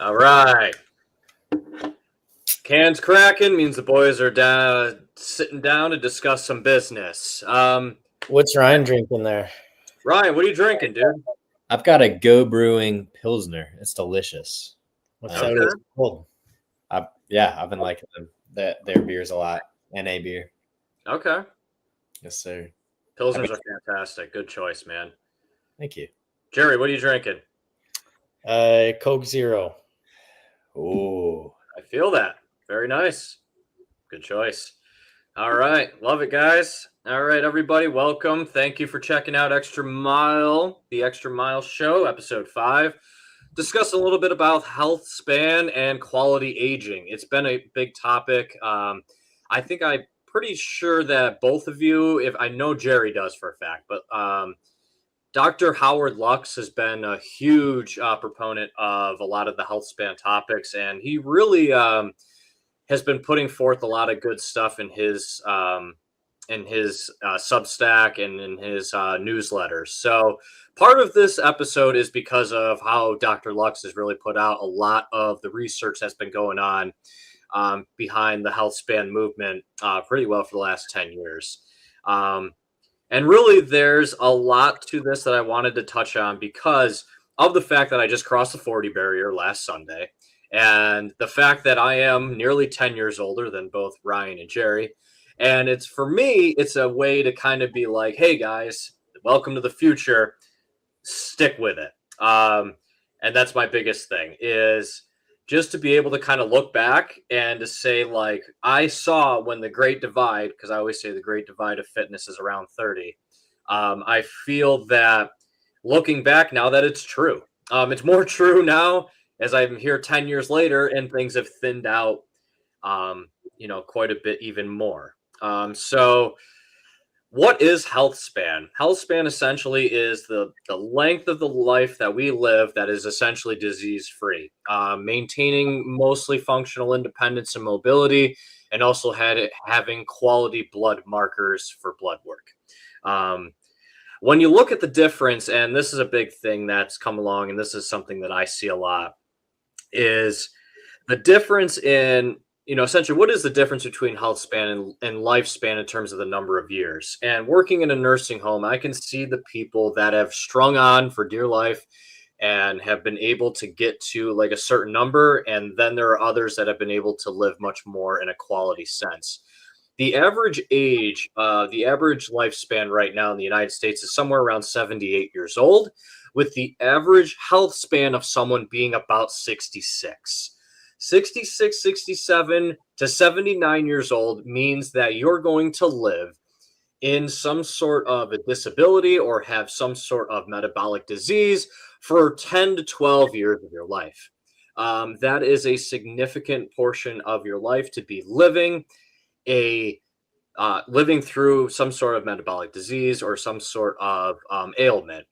All right. Cans cracking means the boys are sitting down to discuss some business. What's Ryan drinking there? Ryan, what are you drinking, dude? I've got a Go Brewing Pilsner. It's delicious. What's Okay. that? It's cold. I've been liking them. Their beers a lot. NA beer. Okay. Yes, sir. Pilsners are fantastic. Good choice, man. Thank you. Jerry, what are you drinking? Coke Zero. Oh, I feel that. Very nice. Good choice. All right. Love it, guys. All right, everybody. Welcome. Thank you for checking out Extra Mile, the Extra Mile Show, episode 5. Discuss a little bit about health span and quality aging. It's been a big topic. I'm pretty sure that both of you, if I know Jerry does for a fact, but Dr. Howard Lux has been a huge proponent of a lot of the health span topics, and he really has been putting forth a lot of good stuff in his Substack and in his newsletters. So part of this episode is because of how Dr. Lux has really put out a lot of the research that's been going on behind the health span movement pretty well for the last 10 years. And really, there's a lot to this that I wanted to touch on because of the fact that I just crossed the 40 barrier last Sunday. And the fact that I am nearly 10 years older than both Ryan and Jerry. And it's a way to kind of be like, hey, guys, welcome to the future. Stick with it. And that's my biggest thing is just to be able to kind of look back and to say, like, I saw when the Great Divide, because I always say the Great Divide of fitness is around 30. I feel that looking back now that it's true. It's more true now as I'm here 10 years later and things have thinned out, quite a bit even more. So what is health span? Health span essentially is the length of the life that we live that is essentially disease-free, maintaining mostly functional independence and mobility, and also having quality blood markers for blood work. When you look at the difference, and this is a big thing that's come along, and this is something that I see a lot, is the difference in essentially, what is the difference between health span and lifespan in terms of the number of years? And working in a nursing home, I can see the people that have strung on for dear life and have been able to get to like a certain number. And then there are others that have been able to live much more in a quality sense. The average age, the average lifespan right now in the United States is somewhere around 78 years old, with the average health span of someone being about 66. 66, 67 to 79 years old means that you're going to live in some sort of a disability or have some sort of metabolic disease for 10 to 12 years of your life. That is a significant portion of your life to be living through some sort of metabolic disease or some sort of ailment.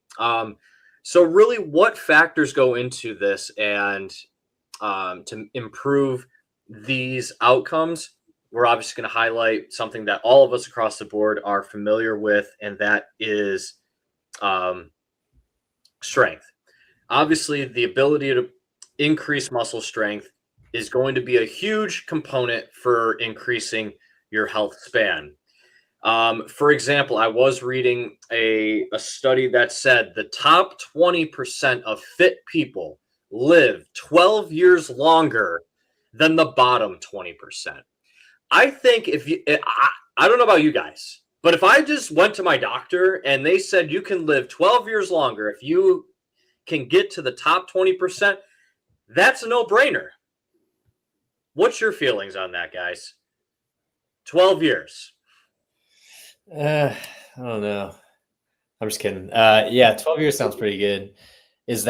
So really, what factors go into this and to improve these outcomes? We're obviously going to highlight something that all of us across the board are familiar with, and that is strength. Obviously, the ability to increase muscle strength is going to be a huge component for increasing your health span. For example, I was reading a study that said the top 20% of fit people live 12 years longer than the bottom 20%. I think I don't know about you guys, but if I just went to my doctor and they said you can live 12 years longer if you can get to the top 20%, that's a no-brainer. What's your feelings on that, guys? 12 years. I don't know. I'm just kidding. 12 years sounds pretty good. Is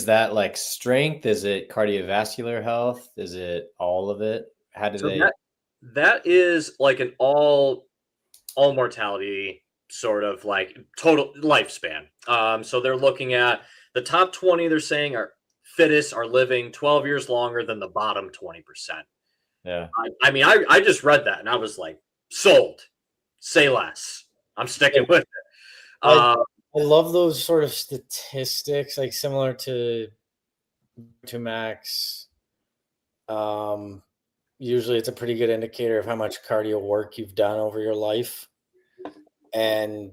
that like strength? Is it cardiovascular health? Is it all of it? How do they? That is like an all mortality sort of like total lifespan. So they're looking at the top 20. They're saying are fittest are living 12 years longer than the bottom 20%. Yeah. I just read that and I was like, sold. Say less. I'm sticking with it. I love those sort of statistics, like similar to VO2 max. Usually it's a pretty good indicator of how much cardio work you've done over your life. And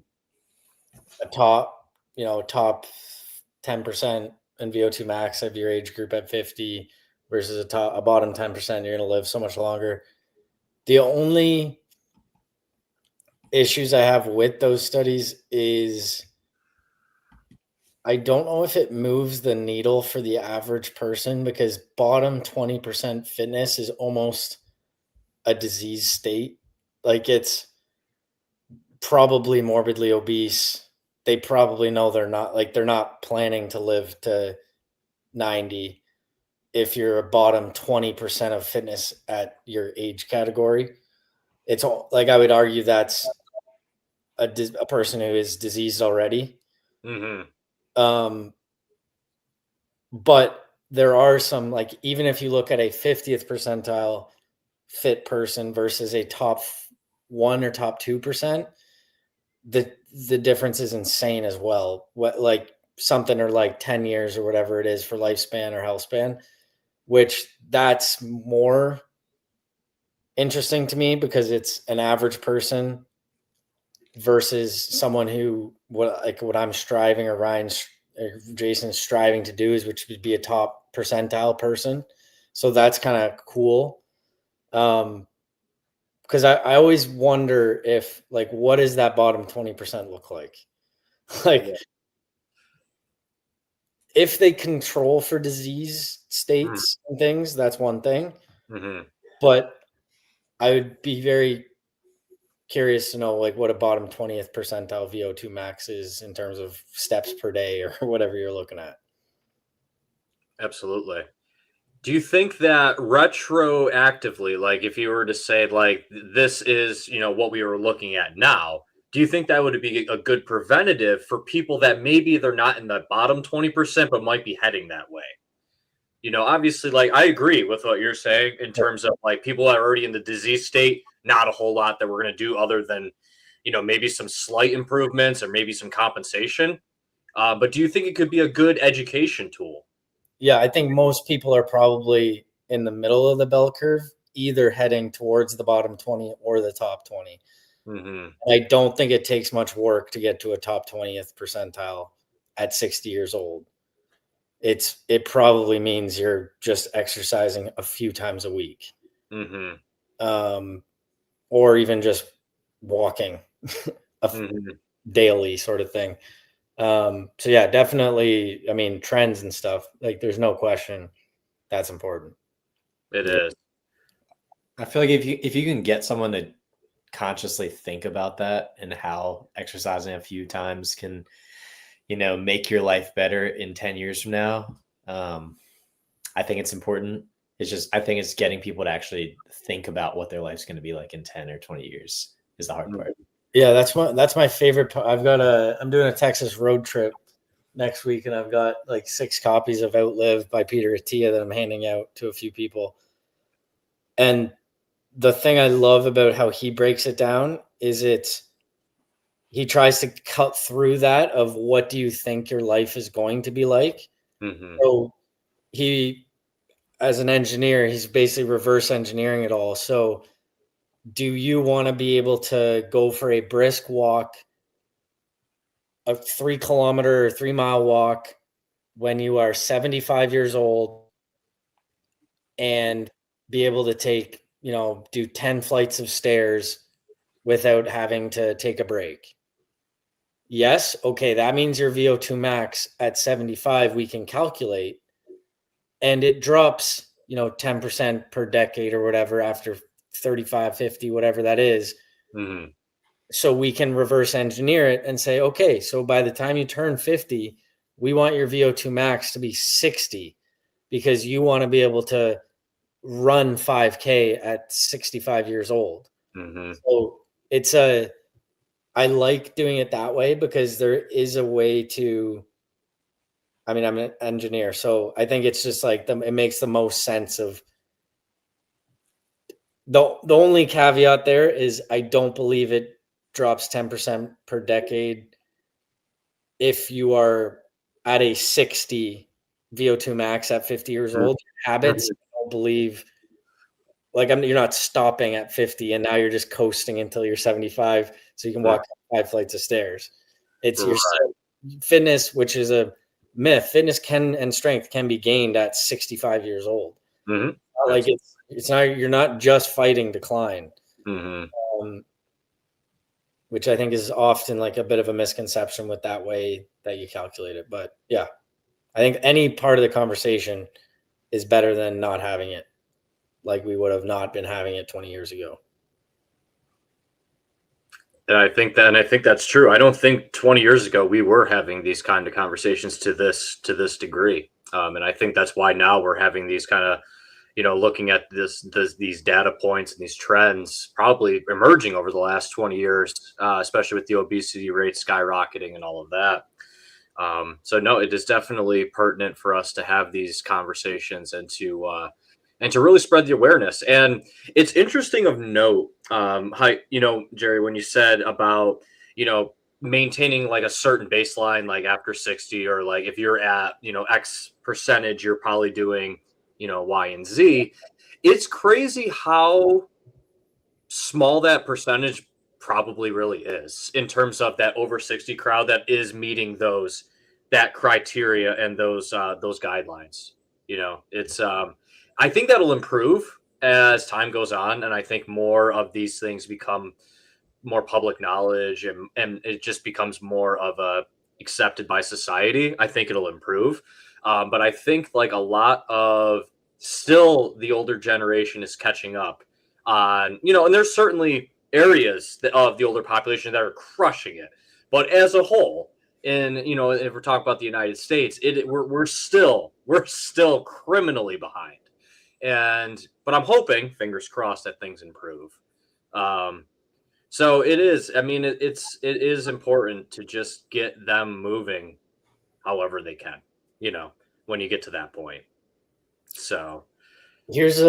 a top 10% in VO2 max of your age group at 50 versus a bottom 10%, you're going to live so much longer. The only issues I have with those studies is I don't know if it moves the needle for the average person, because bottom 20% fitness is almost a disease state. Like, it's probably morbidly obese. They probably know they're not planning to live to 90 if you're a bottom 20% of fitness at your age category. It's all, like, I would argue that's a person who is diseased already. But there are some, like, even if you look at a 50th percentile fit person versus a top 1 or top 2%, the difference is insane as well. What, like, something or like 10 years or whatever it is for lifespan or health span, which that's more interesting to me because it's an average person versus someone who, what I'm striving, or Ryan's or Jason's striving to do, is, which would be a top percentile person. So that's kind of cool. Because I always wonder if, like, what does that bottom 20% look like? Like, if they control for disease states and things, that's one thing. But I would be very curious to know, like, what a bottom 20th percentile VO2 max is in terms of steps per day or whatever you're looking at. Absolutely. Do you think that retroactively, like if you were to say, like, this is, what we were looking at now, do you think that would be a good preventative for people that maybe they're not in the bottom 20%, but might be heading that way? Obviously, like, I agree with what you're saying in terms of, like, people that are already in the disease state, not a whole lot that we're going to do other than, maybe some slight improvements or maybe some compensation. But do you think it could be a good education tool? Yeah, I think most people are probably in the middle of the bell curve, either heading towards the bottom 20 or the top 20. I don't think it takes much work to get to a top 20th percentile at 60 years old. It probably means you're just exercising a few times a week, or even just walking daily, sort of thing. So yeah, definitely. I mean, trends and stuff, like, there's no question that's important. It is. I feel like if you can get someone to consciously think about that and how exercising a few times can, make your life better in 10 years from now, I think it's important. I think it's getting people to actually think about what their life's going to be like in 10 or 20 years is the hard part. Yeah, that's my favorite part. I'm doing a Texas road trip next week, and I've got like 6 copies of Outlive by Peter Attia that I'm handing out to a few people. And the thing I love about how he breaks it down is he tries to cut through that of, what do you think your life is going to be like? So he, as an engineer, he's basically reverse engineering it all. So do you want to be able to go for a brisk walk, a 3-kilometer or 3-mile walk, when you are 75 years old, and be able to take, do 10 flights of stairs without having to take a break? Yes. Okay. That means your VO2 max at 75, we can calculate, and it drops, 10% per decade or whatever after 35, 50, whatever that is. So we can reverse engineer it and say, okay, so by the time you turn 50, we want your VO2 max to be 60, because you want to be able to run 5K at 65 years old. So I like doing it that way, because there is a way to, I mean, I'm an engineer, so I think it's just like it makes the most sense of. The only caveat there is, I don't believe it drops 10% per decade if you are at a 60 VO2 max at 50 years old. Your habits, I don't believe, like you're not stopping at 50 and now you're just coasting until you're 75 so you can walk 5 flights of stairs. It's your fitness, which is a myth. Fitness and strength can be gained at 65 years old. Like it's not, you're not just fighting decline, which I think is often like a bit of a misconception with that way that you calculate it. But yeah, I think any part of the conversation is better than not having it, like we would have not been having it 20 years ago. And I think that's true. I don't think 20 years ago we were having these kind of conversations to this degree. And I think that's why now we're having these kind of, looking at these data points and these trends probably emerging over the last 20 years, especially with the obesity rate skyrocketing and all of that. So no, it is definitely pertinent for us to have these conversations and to really spread the awareness. And it's interesting of note, how, Jerry, when you said about, maintaining like a certain baseline, like after 60, or like if you're at, X percentage, you're probably doing, Y and Z. It's crazy how small that percentage probably really is in terms of that over 60 crowd that is meeting that criteria and those guidelines. It's I think that'll improve as time goes on, and I think more of these things become more public knowledge, and it just becomes more of a accepted by society. I think it'll improve, but I think like a lot of still the older generation is catching up on, and there's certainly areas of the older population that are crushing it, but as a whole, and if we're talking about the United States, we're still criminally behind. But I'm hoping, fingers crossed, that things improve. So it is. I mean, it is important to just get them moving, however they can. When you get to that point. So here's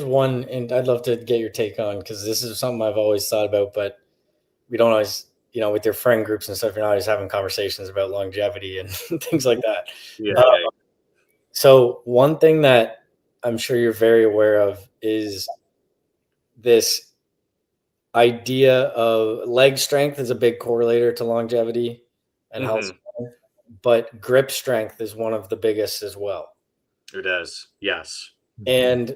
one, and I'd love to get your take on, because this is something I've always thought about, but we don't always, with your friend groups and stuff, you're not always having conversations about longevity and things like that. Yeah. So one thing that I'm sure you're very aware of is this idea of leg strength is a big correlator to longevity and health, but grip strength is one of the biggest as well. It is, yes. And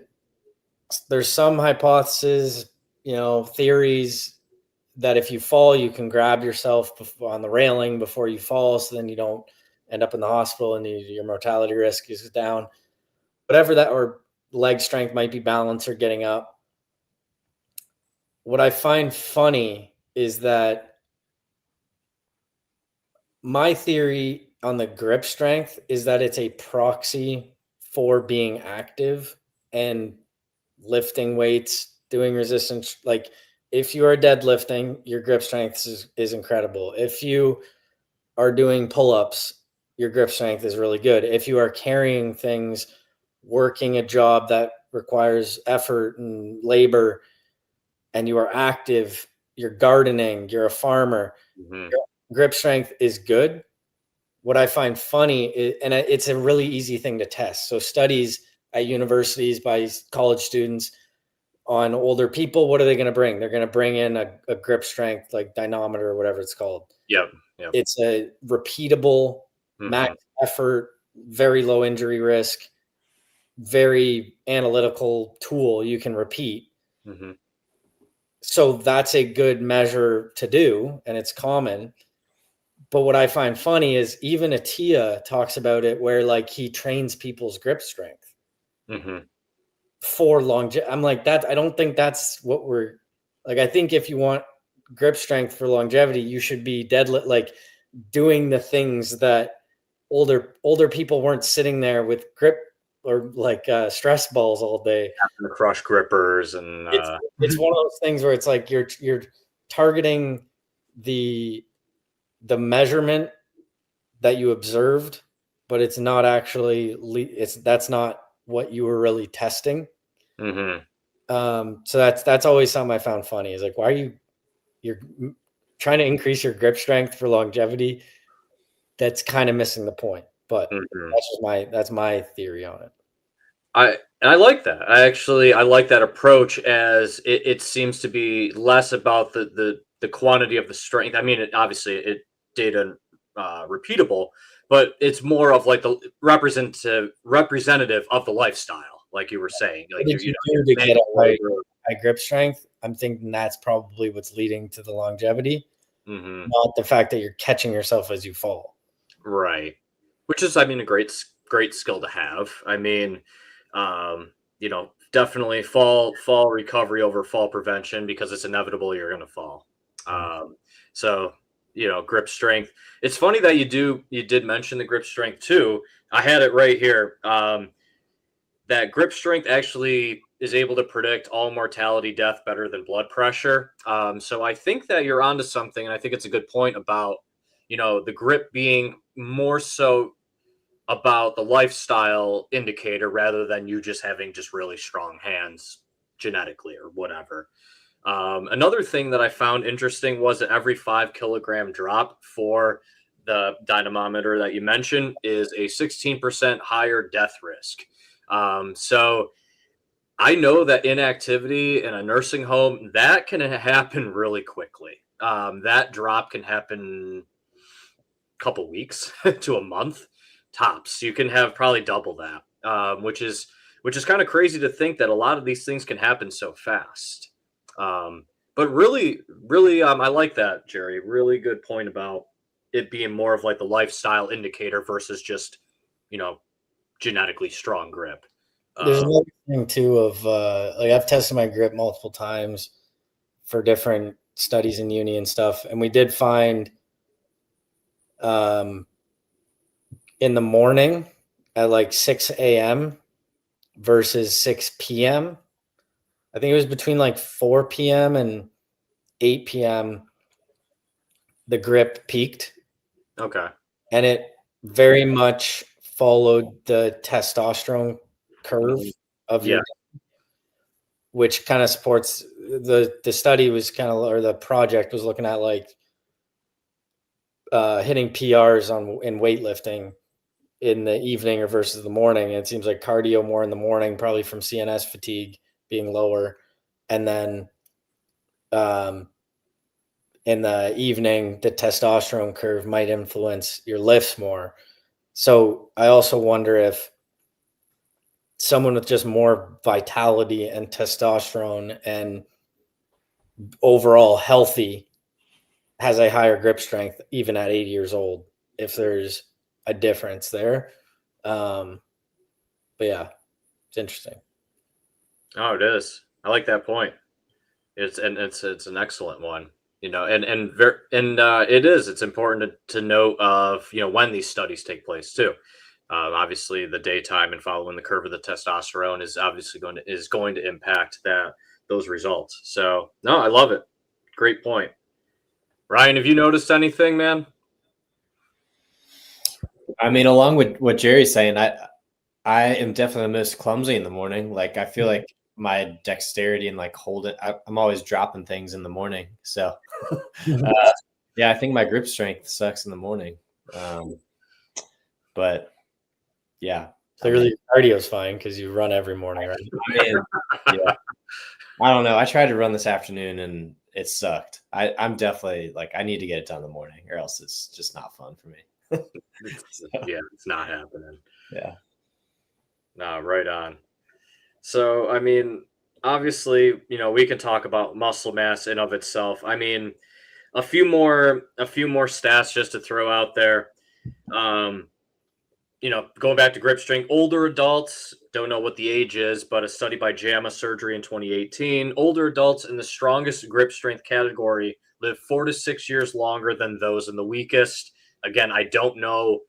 there's some hypotheses, theories that if you fall, you can grab yourself on the railing before you fall, so then you don't end up in the hospital and your mortality risk is down. Whatever that, or leg strength might be balance or getting up. What I find funny is that my theory on the grip strength is that it's a proxy for being active and lifting weights, doing resistance. Like if you are deadlifting, your grip strength is incredible. If you are doing pull-ups, your grip strength is really good. If you are carrying things, working a job that requires effort and labor, and you are active, you're gardening, you're a farmer, your grip strength is good. What I find funny is, and it's a really easy thing to test. So studies at universities by college students on older people, what are they going to bring? They're going to bring in a grip strength, like dynamometer or whatever it's called. Yep. It's a repeatable, max effort, very low injury risk, very analytical tool you can repeat. So that's a good measure to do, and it's common. But what I find funny is even Attia talks about it, where like he trains people's grip strength for longevity. I'm like, that, I don't think that's what we're like. I think if you want grip strength for longevity, you should be like doing the things that older people weren't sitting there with grip or like stress balls all day, having to crush grippers, and it's one of those things where it's like you're targeting the measurement that you observed, but it's not actually that's not what you were really testing. So that's always something I found funny, is like, why are you're trying to increase your grip strength for longevity? That's kind of missing the point. But Mhm. that's my theory on it. I like that. I like that approach, as it seems to be less about the quantity of the strength. I mean, obviously it data repeatable, but it's more of like the representative of the lifestyle, like you were saying. What Like did you you're do to get a manual labor. high grip strength? I'm thinking that's probably what's leading to the longevity, Mhm. not the fact that you're catching yourself as you fall. Right. Which is, I mean, a great skill to have. I mean, definitely fall recovery over fall prevention, because it's inevitable you're going to fall. Mm. So, grip strength. It's funny that you did mention the grip strength too. I had it right here. That grip strength actually is able to predict all mortality death better than blood pressure. So I think that you're onto something, and I think it's a good point about the grip being more so about the lifestyle indicator rather than you just having just really strong hands genetically or whatever. Another thing that I found interesting was that every 5 kilogram drop for the dynamometer that you mentioned is a 16% higher death risk. So I know that inactivity in a nursing home, that can happen really quickly. That drop can happen a couple weeks to a month tops. You can have probably double that, which is kind of crazy to think that a lot of these things can happen so fast. But really, really, I like that, Jerry. Really good point about it being more of like the lifestyle indicator versus just you know genetically strong grip. There's Um, another thing too of like I've tested my grip multiple times for different studies in uni and stuff, and we did find um, in the morning at like 6 a.m. versus 6 p.m. I think it was between like 4 p.m. and 8 p.m. the grip peaked, okay. and it very much followed the testosterone curve Mhm. of Yeah. your, which kind of supports the study was kind of, or the project was looking at like hitting PRs on in weightlifting in the evening or versus the morning. And it seems like cardio more in the morning, probably from CNS fatigue being lower, and then um, in the evening, the testosterone curve might influence your lifts more. So I also wonder if someone with just more vitality and testosterone and overall healthy has a higher grip strength even at 80 years old, if there's a difference there. Um, but yeah, it's interesting. Oh, it is. I like that point. It's an excellent one. It is. It's important to note of when these studies take place too. Obviously, the daytime and following the curve of the testosterone is obviously going to impact those results. So no, I love it. Great point, Ryan. Have you noticed anything, man? I mean, along with what Jerry's saying, I am definitely the most clumsy in the morning. Like I feel like my dexterity and like holding, I'm always dropping things in the morning. So yeah, I think my grip strength sucks in the morning. Um, but yeah, Clearly, your cardio's fine because you run every morning, right? I mean, yeah, I don't know. I tried to run this afternoon and it sucked. I'm definitely like, I need to get it done in the morning or else it's just not fun for me. Yeah, it's not happening. Yeah. No, right on. So, I mean, obviously, we can talk about muscle mass in of itself. I mean, a few more stats just to throw out there. Um, going back to grip strength, older adults, don't know what the age is, but a study by JAMA Surgery in 2018, older adults in the strongest grip strength category live 4 to 6 years longer than those in the weakest. Again, I don't know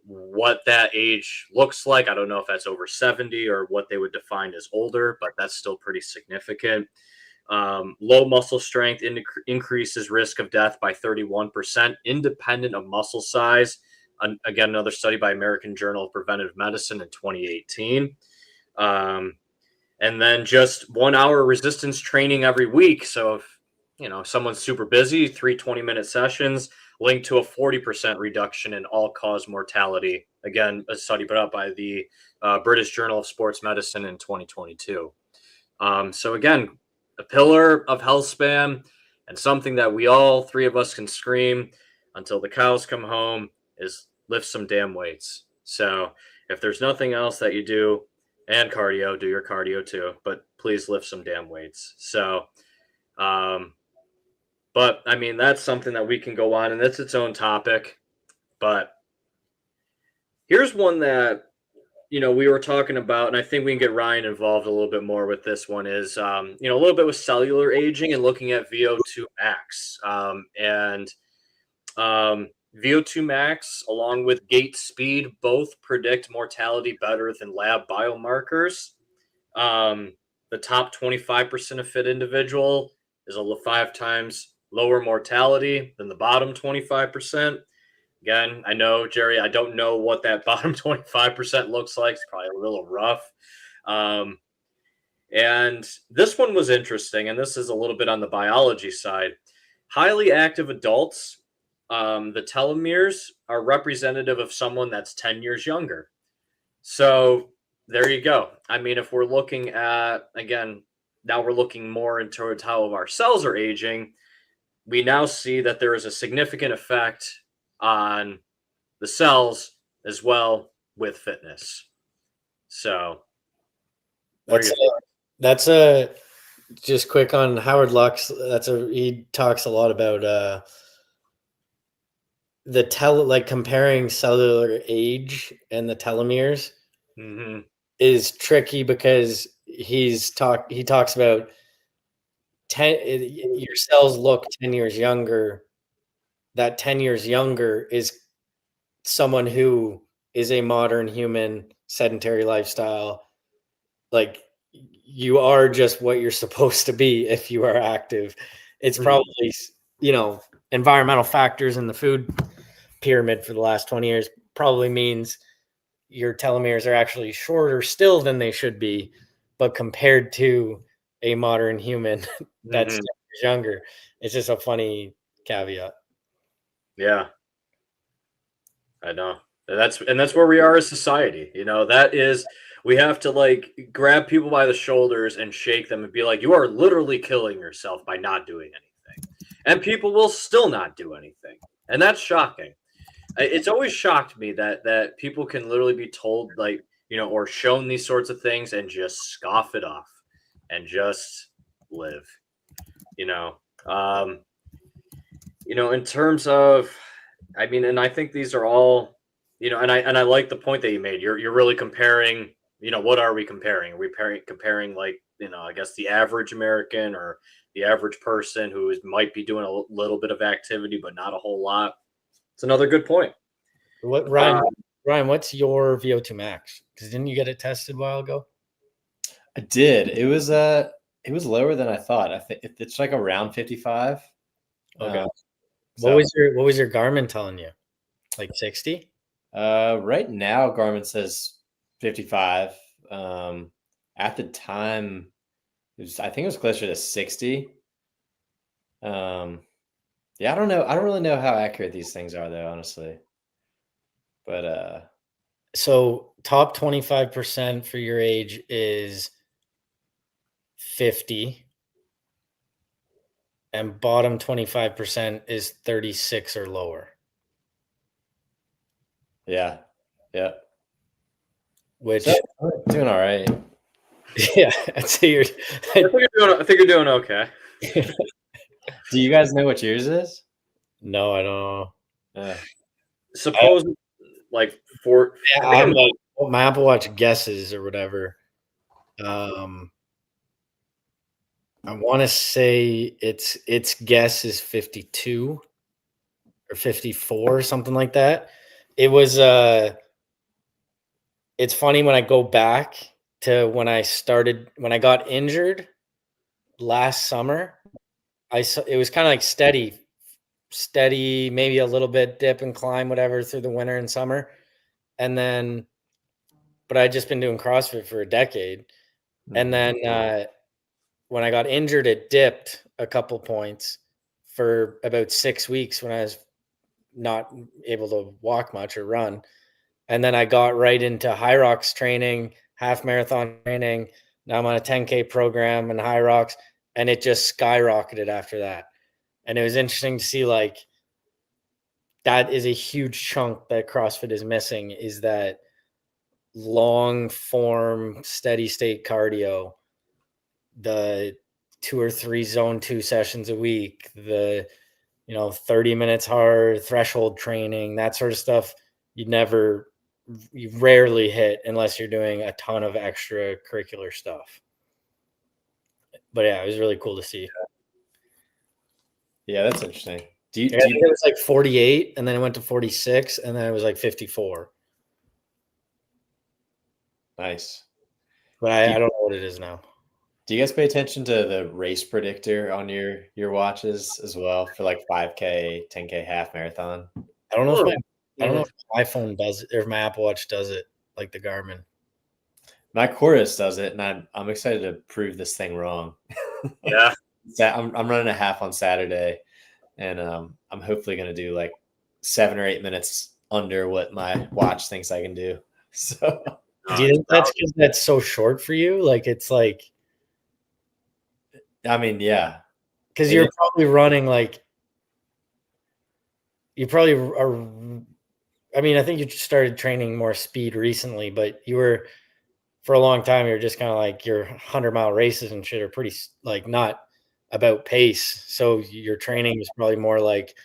what that age looks like. I don't know if that's over 70 or what they would define as older, but that's still pretty significant. Low muscle strength increases risk of death by 31%, independent of muscle size. Again, another study by American Journal of Preventive Medicine in 2018. And then just 1 hour resistance training every week. So if someone's super busy, 3 20-minute sessions linked to a 40% reduction in all-cause mortality Again, a study put out by the British Journal of Sports Medicine in 2022. So again, a pillar of Healthspan, and something that we all three of us can scream until the cows come home is lift some damn weights. So if there's nothing else that you do, and cardio, do your cardio too, but please lift some damn weights. So, but I mean, that's something that we can go on, and it's its own topic. But here's one that, we were talking about, and I think we can get Ryan involved a little bit more with this one is, a little bit with cellular aging and looking at VO2 max. And VO2 max, along with gait speed, both predict mortality better than lab biomarkers. The top 25% of fit individual is a 5 times lower mortality than the bottom 25%. Again, I know, Jerry, I don't know what that bottom 25% looks like. It's probably a little rough. And this one was interesting, and this is a little bit on the biology side. Highly active adults, the telomeres are representative of someone that's 10 years younger. So there you go. I mean, if we're looking at, again, now we're looking more into how our cells are aging, we now see that there is a significant effect on the cells as well with fitness. So that's a just quick on Howard Lux. He talks a lot about comparing cellular age and the telomeres is tricky because he talks about your cells look 10 years younger. That 10 years younger is someone who is a modern human, sedentary lifestyle. Like, you are just what you're supposed to be if you are active. It's probably, environmental factors in the food pyramid for the last 20 years probably means your telomeres are actually shorter still than they should be, but compared to a modern human that's 10 years younger, it's just a funny caveat. Yeah, I know. That's where we are as society. That is, we have to grab people by the shoulders and shake them and be like, you are literally killing yourself by not doing anything. And people will still not do anything. And that's shocking. It's always shocked me that people can literally be told, or shown these sorts of things and just scoff it off and just live. In terms of, I mean, and I think these are all, and I like the point that you made. You're really comparing, what are we comparing? Are we comparing I guess the average American or the average person who might be doing a little bit of activity, but not a whole lot? It's another good point. Ryan, what's your VO2 max? Because didn't you get it tested a while ago? I did. It was lower than I thought. I think it's like around 55. Okay. What was your Garmin telling you? Like 60? Right now Garmin says 55. At the time, I think it was closer to 60. Yeah, I don't know. I don't really know how accurate these things are, though, honestly. But so top 25% for your age is 50, and bottom 25% is 36 or lower. Yeah. Which doing all right. Yeah, I'd say I think you're doing okay. Do you guys know what yours is? No, I don't know. Suppose my Apple Watch guesses or whatever. I want to say its guess is 52 or 54, something like that. It was it's funny when I go back to when I got injured last summer. It was kind of like steady, maybe a little bit dip and climb, whatever, through the winter and summer. And then, but I'd just been doing CrossFit for a decade. And then when I got injured, it dipped a couple points for about 6 weeks when I was not able to walk much or run. And then I got right into high rocks training, half marathon training. Now I'm on a 10K program in high rocks, and it just skyrocketed after that. And it was interesting to see, like, that is a huge chunk that CrossFit is missing, is that long form, steady state cardio, the 2 or 3 zone 2 sessions a week, the 30 minutes hard threshold training, that sort of stuff. You rarely hit unless you're doing a ton of extracurricular stuff. But yeah, it was really cool to see. Yeah, that's interesting. I think it was like 48, and then it went to 46, and then it was like 54. Nice. But I don't know what it is now. Do you guys pay attention to the race predictor on your watches as well for like 5K, 10K half marathon? I don't know if my iPhone does it or my Apple Watch does it like the Garmin. My Chorus does it, and I'm excited to prove this thing wrong. Yeah. I'm running a half on Saturday, and I'm hopefully going to do like 7 or 8 minutes under what my watch thinks I can do. So, do you think that's because that's so short for you? Like, it's like, I mean, yeah, because you're probably running like, you probably are. I mean, I think you started training more speed recently, but you were, for a long time, you're just kind of like, your 100-mile races and shit are pretty, like, not about pace. So your training is probably more like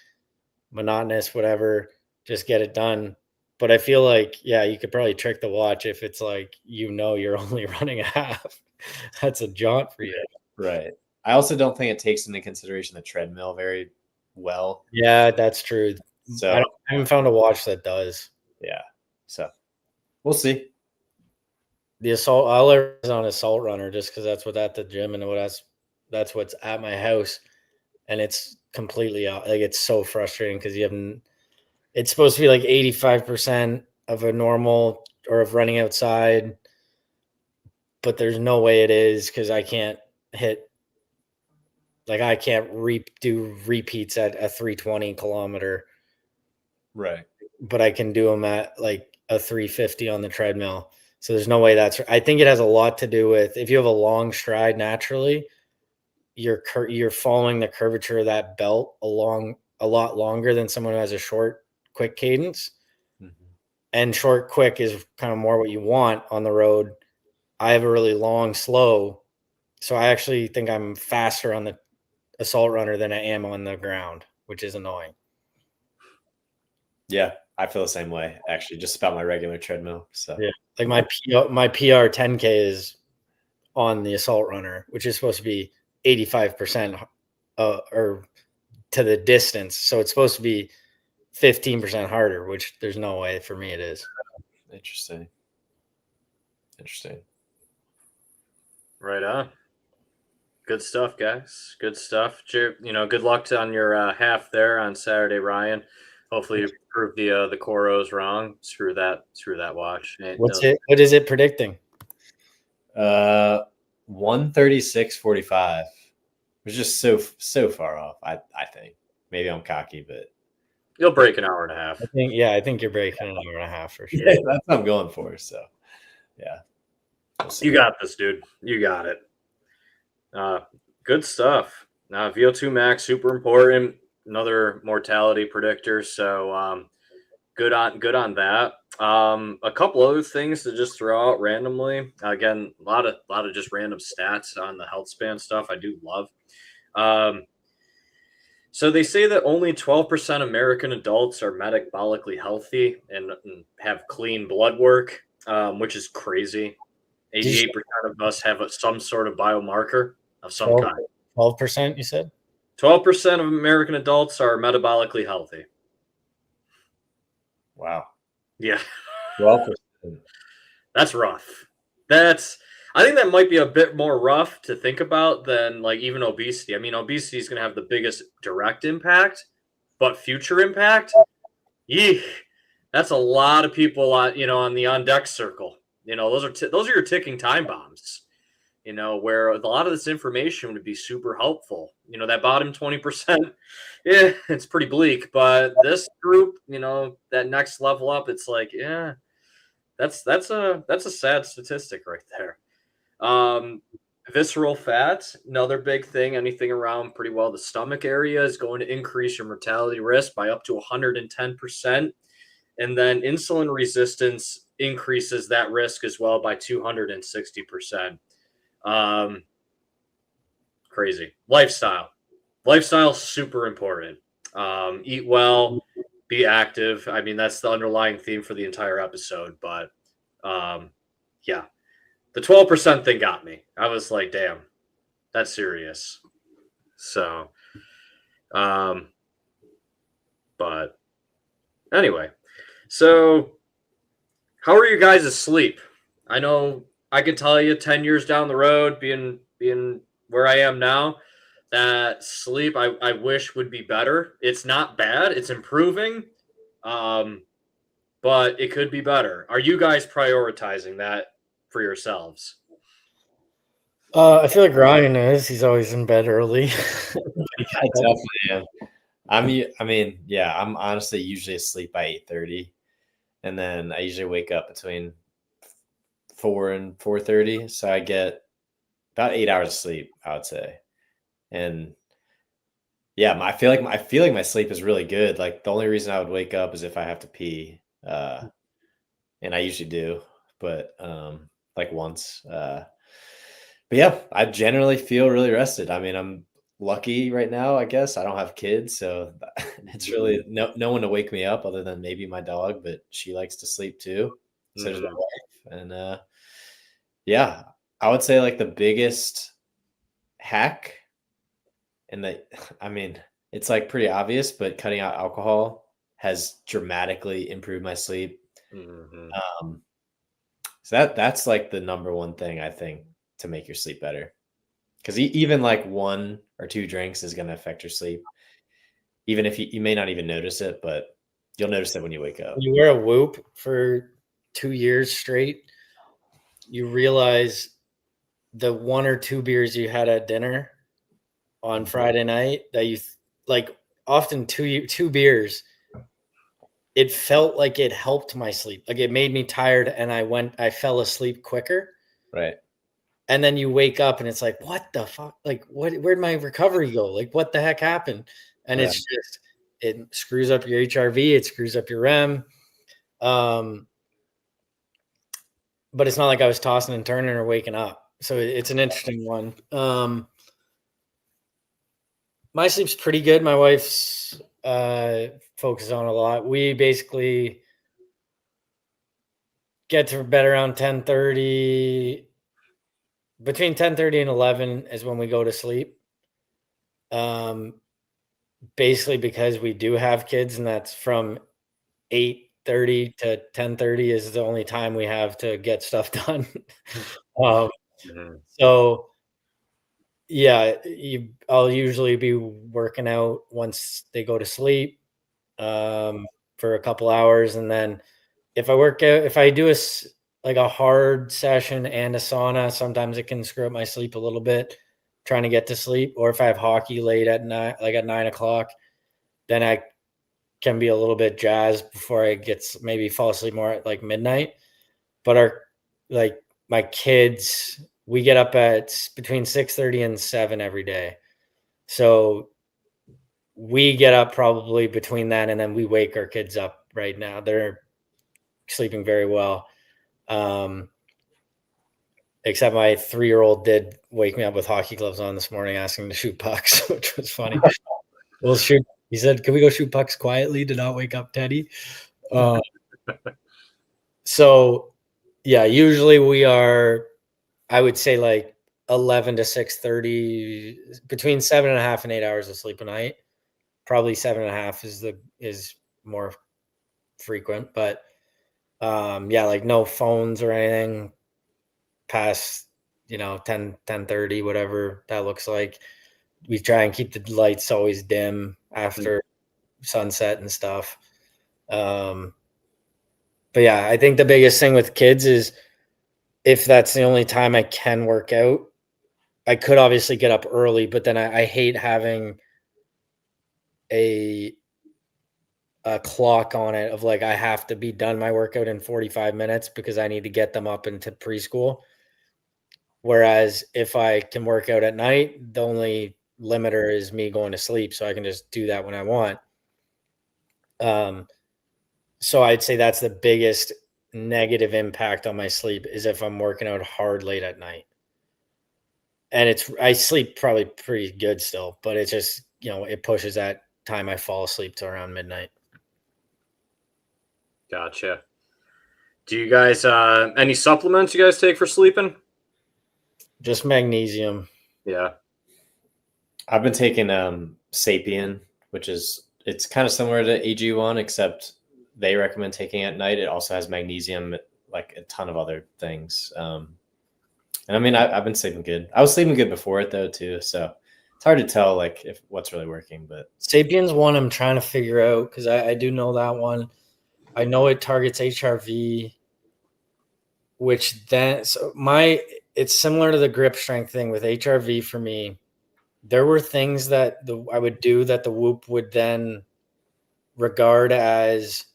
monotonous, whatever, just get it done. But I feel like, yeah, you could probably trick the watch if it's like, you're only running a half. That's a jaunt for you. Right. I also don't think it takes into consideration the treadmill very well. Yeah, that's true. So I haven't found a watch that does. Yeah. So we'll see. The assault, I'll is on Assault Runner just because that's what's at the gym and that's what's at my house, and it's completely out. Like, it's so frustrating because it's supposed to be like 85% of a normal or of running outside, but there's no way it is because I can't hit. Like, I can't do repeats at a 320 kilometer. Right. But I can do them at like a 350 on the treadmill. So there's no way I think it has a lot to do with, if you have a long stride naturally, you're following the curvature of that belt along a lot longer than someone who has a short, quick cadence. Mm-hmm. And short, quick is kind of more what you want on the road. I have a really long, slow. So I actually think I'm faster on the Assault Runner than I am on the ground, which is annoying. Yeah, I feel the same way, actually, just about my regular treadmill. So yeah, like my PR 10K is on the Assault Runner, which is supposed to be 85% or to the distance. So it's supposed to be 15% harder, which there's no way for me it is. Interesting. Right on. Good stuff, guys. Good stuff. Good luck on your half there on Saturday, Ryan. Hopefully you prove the Coros wrong. Screw that watch. What is it predicting? 136.45. Which is just so far off. I think. Maybe I'm cocky, but you'll break an hour and a half. I think you're breaking an hour and a half for sure. Yeah, that's what I'm going for. So yeah. You got this, dude. You got it. Good stuff. Now, VO2 max, super important. Another mortality predictor. So good on that. A couple other things to just throw out randomly. Again, a lot of just random stats on the Healthspan stuff I do love. So they say that only 12% of American adults are metabolically healthy and have clean blood work, which is crazy. 88% of us have some sort of biomarker of some kind. 12%, you said? 12% of American adults are metabolically healthy. Wow. Yeah. 12%. That's rough. I think that might be a bit more rough to think about than like even obesity. I mean, obesity is going to have the biggest direct impact, but future impact, that's a lot of people on the on deck circle. Those are your ticking time bombs. Where a lot of this information would be super helpful. That bottom 20%, it's pretty bleak. But this group, that next level up, it's like, yeah, That's a sad statistic right there. Visceral fat, another big thing. Anything around pretty well the stomach area is going to increase your mortality risk by up to 110%. And then insulin resistance increases that risk as well by 260%. Crazy. Lifestyle super important. Eat well, be active. I mean, that's the underlying theme for the entire episode. But yeah, the 12% thing got me. I was like, damn, that's serious. So, but anyway, so how are you guys asleep? I know I can tell you 10 years down the road, being where I am now, that sleep I wish would be better. It's not bad, it's improving. But it could be better. Are you guys prioritizing that for yourselves? I feel like Ryan is. He's always in bed early. I definitely am. I mean, yeah, I'm honestly usually asleep by 8:30, and then I usually wake up between 4 and 4:30, so I get about 8 hours of sleep, I would say. And yeah, I feel like my sleep is really good. Like the only reason I would wake up is if I have to pee, and I usually do, but like once. But yeah, I generally feel really rested. I mean, I'm lucky right now, I guess. I don't have kids, so it's really no one to wake me up other than maybe my dog, but she likes to sleep too. So does my wife. And yeah, I would say like the biggest hack, and that, I mean, it's like pretty obvious, but cutting out alcohol has dramatically improved my sleep. So that's like the number one thing I think to make your sleep better, because even like 1 or 2 drinks is going to affect your sleep, even if you may not even notice it, but you'll notice it when you wake up. You wear a Whoop for 2 years straight, you realize the 1 or 2 beers you had at dinner on Friday night that you like, often two beers, it felt like it helped my sleep. Like it made me tired and I fell asleep quicker. Right. And then you wake up and it's like, what the fuck? Like, where'd my recovery go? Like, what the heck happened? And it's just, it screws up your HRV, it screws up your REM. But it's not like I was tossing and turning or waking up. So it's an interesting one. My sleep's pretty good. My wife's focuses on a lot. We basically get to bed around 10:30. Between 10:30 and 11 is when we go to sleep. Basically because we do have kids, and that's from 8:30 to 10:30 is the only time we have to get stuff done. So yeah, I'll usually be working out once they go to sleep for a couple hours, and then if I do like a hard session and a sauna, sometimes it can screw up my sleep a little bit trying to get to sleep. Or if I have hockey late at night, like at 9:00, then I can be a little bit jazzed before I maybe fall asleep more at like midnight. But my kids, we get up at between 6:30 and 7 every day. So we get up probably between that, and then we wake our kids up right now. They're sleeping very well. Except my 3-year-old did wake me up with hockey gloves on this morning asking to shoot pucks, which was funny. We'll shoot. He said, "Can we go shoot pucks quietly to not wake up Teddy?" So yeah, usually we are, I would say like 11 to 6:30, between 7.5 and 8 hours of sleep a night. Probably 7.5 is more frequent, but yeah, like no phones or anything past 10:30, whatever that looks like. We try and keep the lights always dim after sunset and stuff. But yeah, I think the biggest thing with kids is if that's the only time I can work out, I could obviously get up early, but then I hate having a a clock on it of like I have to be done my workout in 45 minutes because I need to get them up into preschool. Whereas if I can work out at night, the only limiter is me going to sleep, so I can just do that when I want. So I'd say that's the biggest negative impact on my sleep is if I'm working out hard late at night. And I sleep probably pretty good still, but it's just, it pushes that time I fall asleep to around midnight. Gotcha. Do you guys any supplements you guys take for sleeping? Just magnesium. Yeah. I've been taking Sapien, which it's kind of similar to AG1, except they recommend taking it at night. It also has magnesium, like a ton of other things. And I mean, I've been sleeping good. I was sleeping good before it though too, so it's hard to tell like if what's really working. But Sapien's one I'm trying to figure out because I do know that one. I know it targets HRV, which then it's similar to the grip strength thing with HRV for me. There were things that I would do that the Whoop would then regard as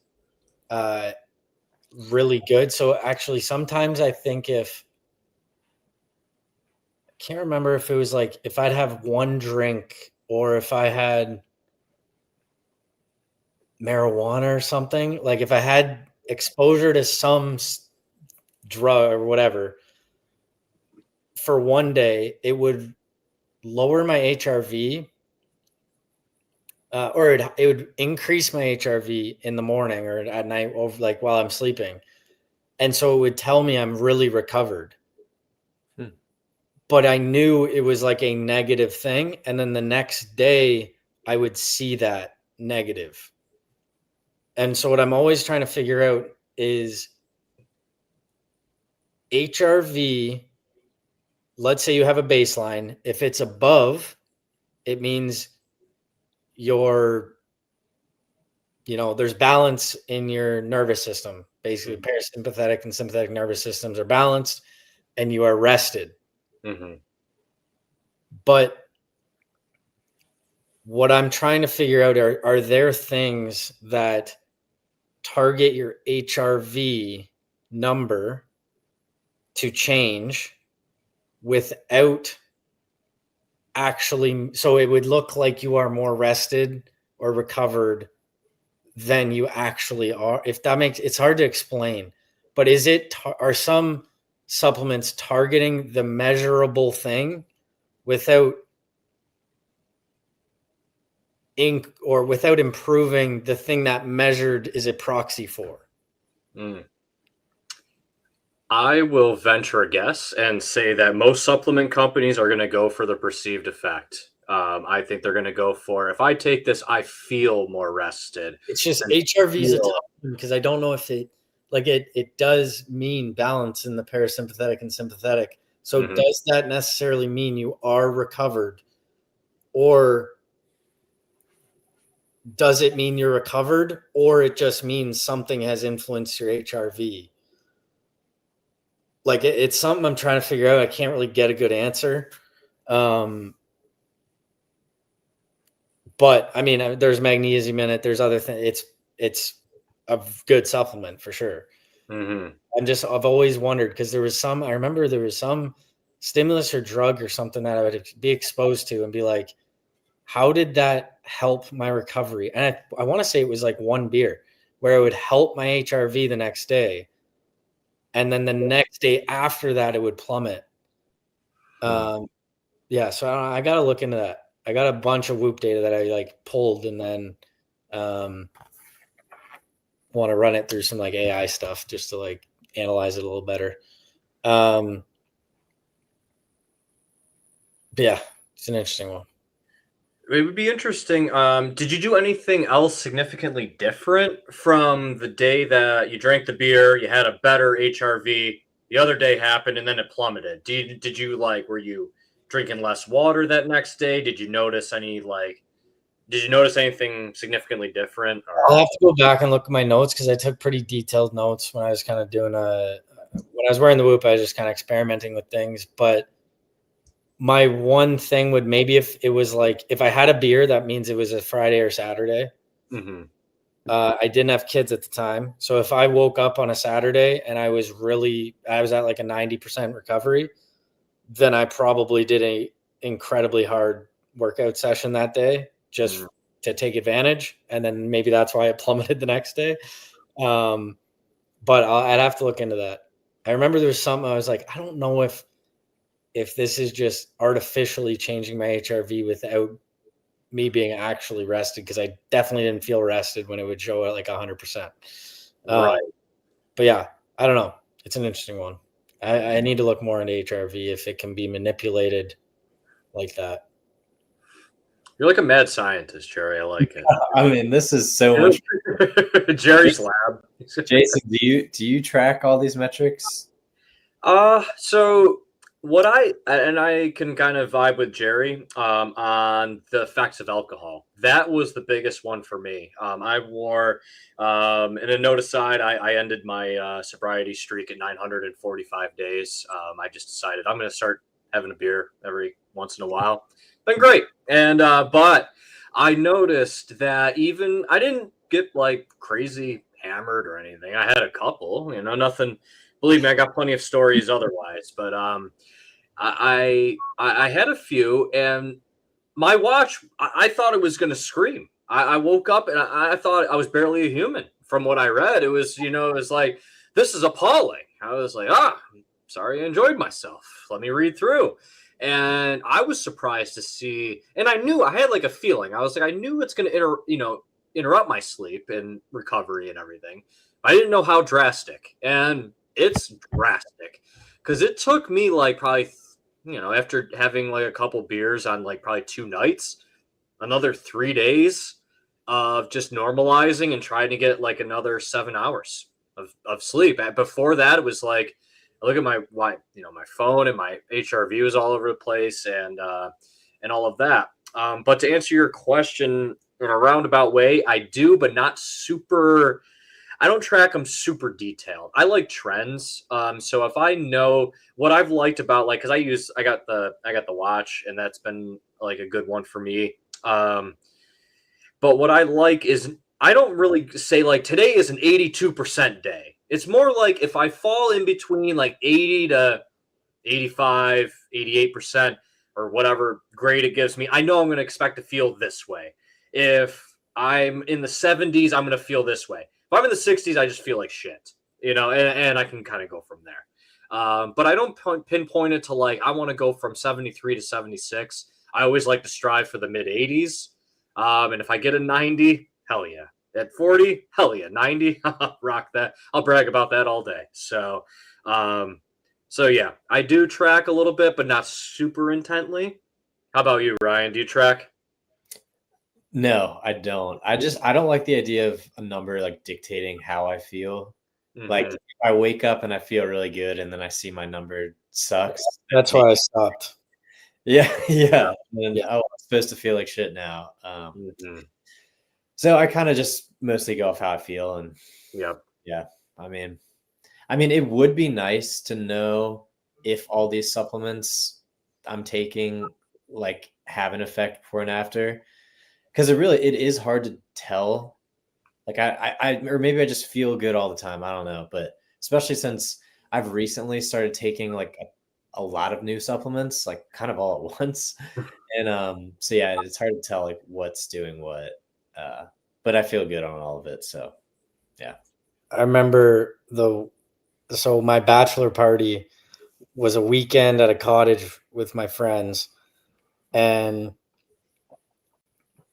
really good. So actually, sometimes I think I can't remember if it was like if I'd have one drink or if I had marijuana or something, like if I had exposure to some drug or whatever for one day, it would lower my HRV or it would increase my HRV in the morning or at night over like while I'm sleeping. And so it would tell me I'm really recovered. But I knew it was like a negative thing. And then the next day I would see that negative. And so what I'm always trying to figure out is HRV, let's say you have a baseline. If it's above, it means there's balance in your nervous system. Basically, parasympathetic and sympathetic nervous systems are balanced and you are rested. Mm-hmm. But what I'm trying to figure out are there things that target your HRV number to change without actually, so it would look like you are more rested or recovered than you actually are. If that makes it's hard to explain, but are some supplements targeting the measurable thing without without improving the thing that measured is a proxy for? I will venture a guess and say that most supplement companies are going to go for the perceived effect. I think they're going to go for, if I take this, I feel more rested. It's just HRV is a tough one because I don't know if it does mean balance in the parasympathetic and sympathetic. So does that necessarily mean you are recovered, or does it mean you're recovered, or it just means something has influenced your HRV? Like it's something I'm trying to figure out. I can't really get a good answer. But I mean, there's magnesium in it. There's other things. It's a good supplement for sure. I've always wondered because I remember there was some stimulus or drug or something that I would be exposed to and be like, how did that help my recovery? And I want to say it was like one beer where it would help my HRV the next day. And then the next day after that, it would plummet. Yeah. So I got to look into that. I got a bunch of Whoop data that I pulled and then want to run it through some AI stuff just to analyze it a little better. Yeah, it's an interesting one. It would be interesting. Did you do anything else significantly different from the day that you drank the beer, you had a better HRV, the other day happened, and then it plummeted? Did you were you drinking less water that next day? Did you notice anything significantly different? I'll have to go back and look at my notes because I took pretty detailed notes when I was kind of doing when I was wearing the Whoop, I was just kind of experimenting with things. But my one thing would maybe if it was if I had a beer, that means it was a Friday or Saturday. I didn't have kids at the time. So if I woke up on a Saturday and I was at like a 90% recovery, then I probably did a incredibly hard workout session that day just to take advantage. And then maybe that's why it plummeted the next day. But I'd have to look into that. I remember there was something I was like, I don't know if this is just artificially changing my HRV without me being actually rested, because I definitely didn't feel rested when it would show at like 100%. Right. But yeah, I don't know. It's an interesting one. I need to look more into HRV if it can be manipulated like that. You're like a mad scientist, Jerry. I like it. I mean, this is so much. Jerry's lab. Jason, do you track all these metrics? So what I can kind of vibe with Jerry on the effects of alcohol. That was the biggest one for me. I wore, and a note aside, I ended my sobriety streak at 945 days. I just decided I'm going to start having a beer every once in a while. Been great. And but I noticed that even I didn't get like crazy hammered or anything. I had a couple, nothing. Believe me, I got plenty of stories otherwise, but I had a few, and my watch, I thought it was going to scream. I woke up and I thought I was barely a human. From what I read, it was it was like, this is appalling. I was like, sorry, I enjoyed myself. Let me read through. And I was surprised to see, and I knew, I had like a feeling. I was like, I knew it's going to interrupt my sleep and recovery and everything. I didn't know how drastic, and it's drastic, because it took me like probably, after having like a couple beers on like probably 2 nights, another 3 days of just normalizing and trying to get like another 7 hours of sleep. Before that, it was like, I look at my phone, and my HRV was all over the place, and all of that. But to answer your question in a roundabout way, I do, but not super. I don't track them super detailed. I like trends. So if I know what I've liked about, like, because I got the watch, and that's been like a good one for me. But what I like is, I don't really say like today is an 82% day. It's more like if I fall in between like 80 to 85, 88%, or whatever grade it gives me, I know I'm going to expect to feel this way. If I'm in the 70s, I'm going to feel this way. If I'm in the 60s, I just feel like shit, and I can kind of go from there. But I don't pinpoint it to like, I want to go from 73 to 76. I always like to strive for the mid 80s. And if I get a 90, hell yeah. At 40, hell yeah. 90, rock that. I'll brag about that all day. So yeah, I do track a little bit, but not super intently. How about you, Ryan? Do you track? No, I don't. I don't like the idea of a number like dictating how I feel. Mm-hmm. Like, if I wake up and I feel really good, and then I see my number sucks. That's why I stopped. Yeah. And I'm supposed to feel like shit now. So I kind of just mostly go off how I feel, and yeah. I mean, it would be nice to know if all these supplements I'm taking like have an effect before and after, because it is hard to tell. Like I or maybe I just feel good all the time. I don't know, but especially since I've recently started taking like a lot of new supplements, like kind of all at once, and so yeah, it's hard to tell like what's doing what. But I feel good on all of it. So, yeah. I remember so my bachelor party was a weekend at a cottage with my friends, and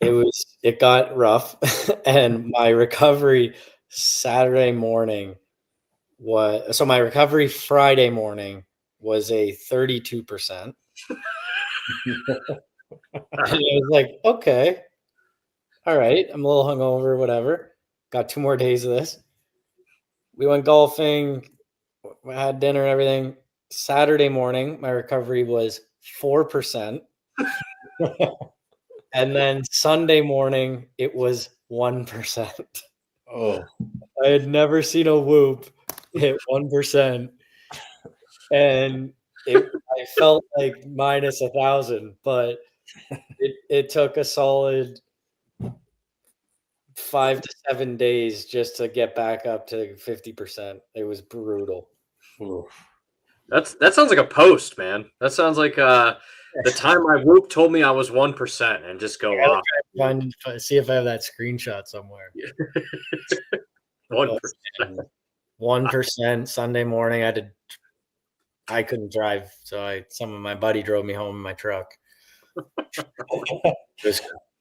it got rough. And my recovery Saturday morning my recovery Friday morning was a 32%. And I was like, okay, all right, I'm a little hungover, whatever. Got 2 more days of this. We went golfing, we had dinner and everything. Saturday morning, my recovery was 4%. And then Sunday morning, it was 1%. Oh, I had never seen a whoop hit 1%. And I felt like minus 1,000, but it took a solid 5 to 7 days just to get back up to 50%. It was brutal. Oof. That sounds like a post, man. That sounds like the time my Whoop told me I was 1% and just go off. See if I have that screenshot somewhere. 1%. 1% Sunday morning. I couldn't drive, so some of my buddy drove me home in my truck.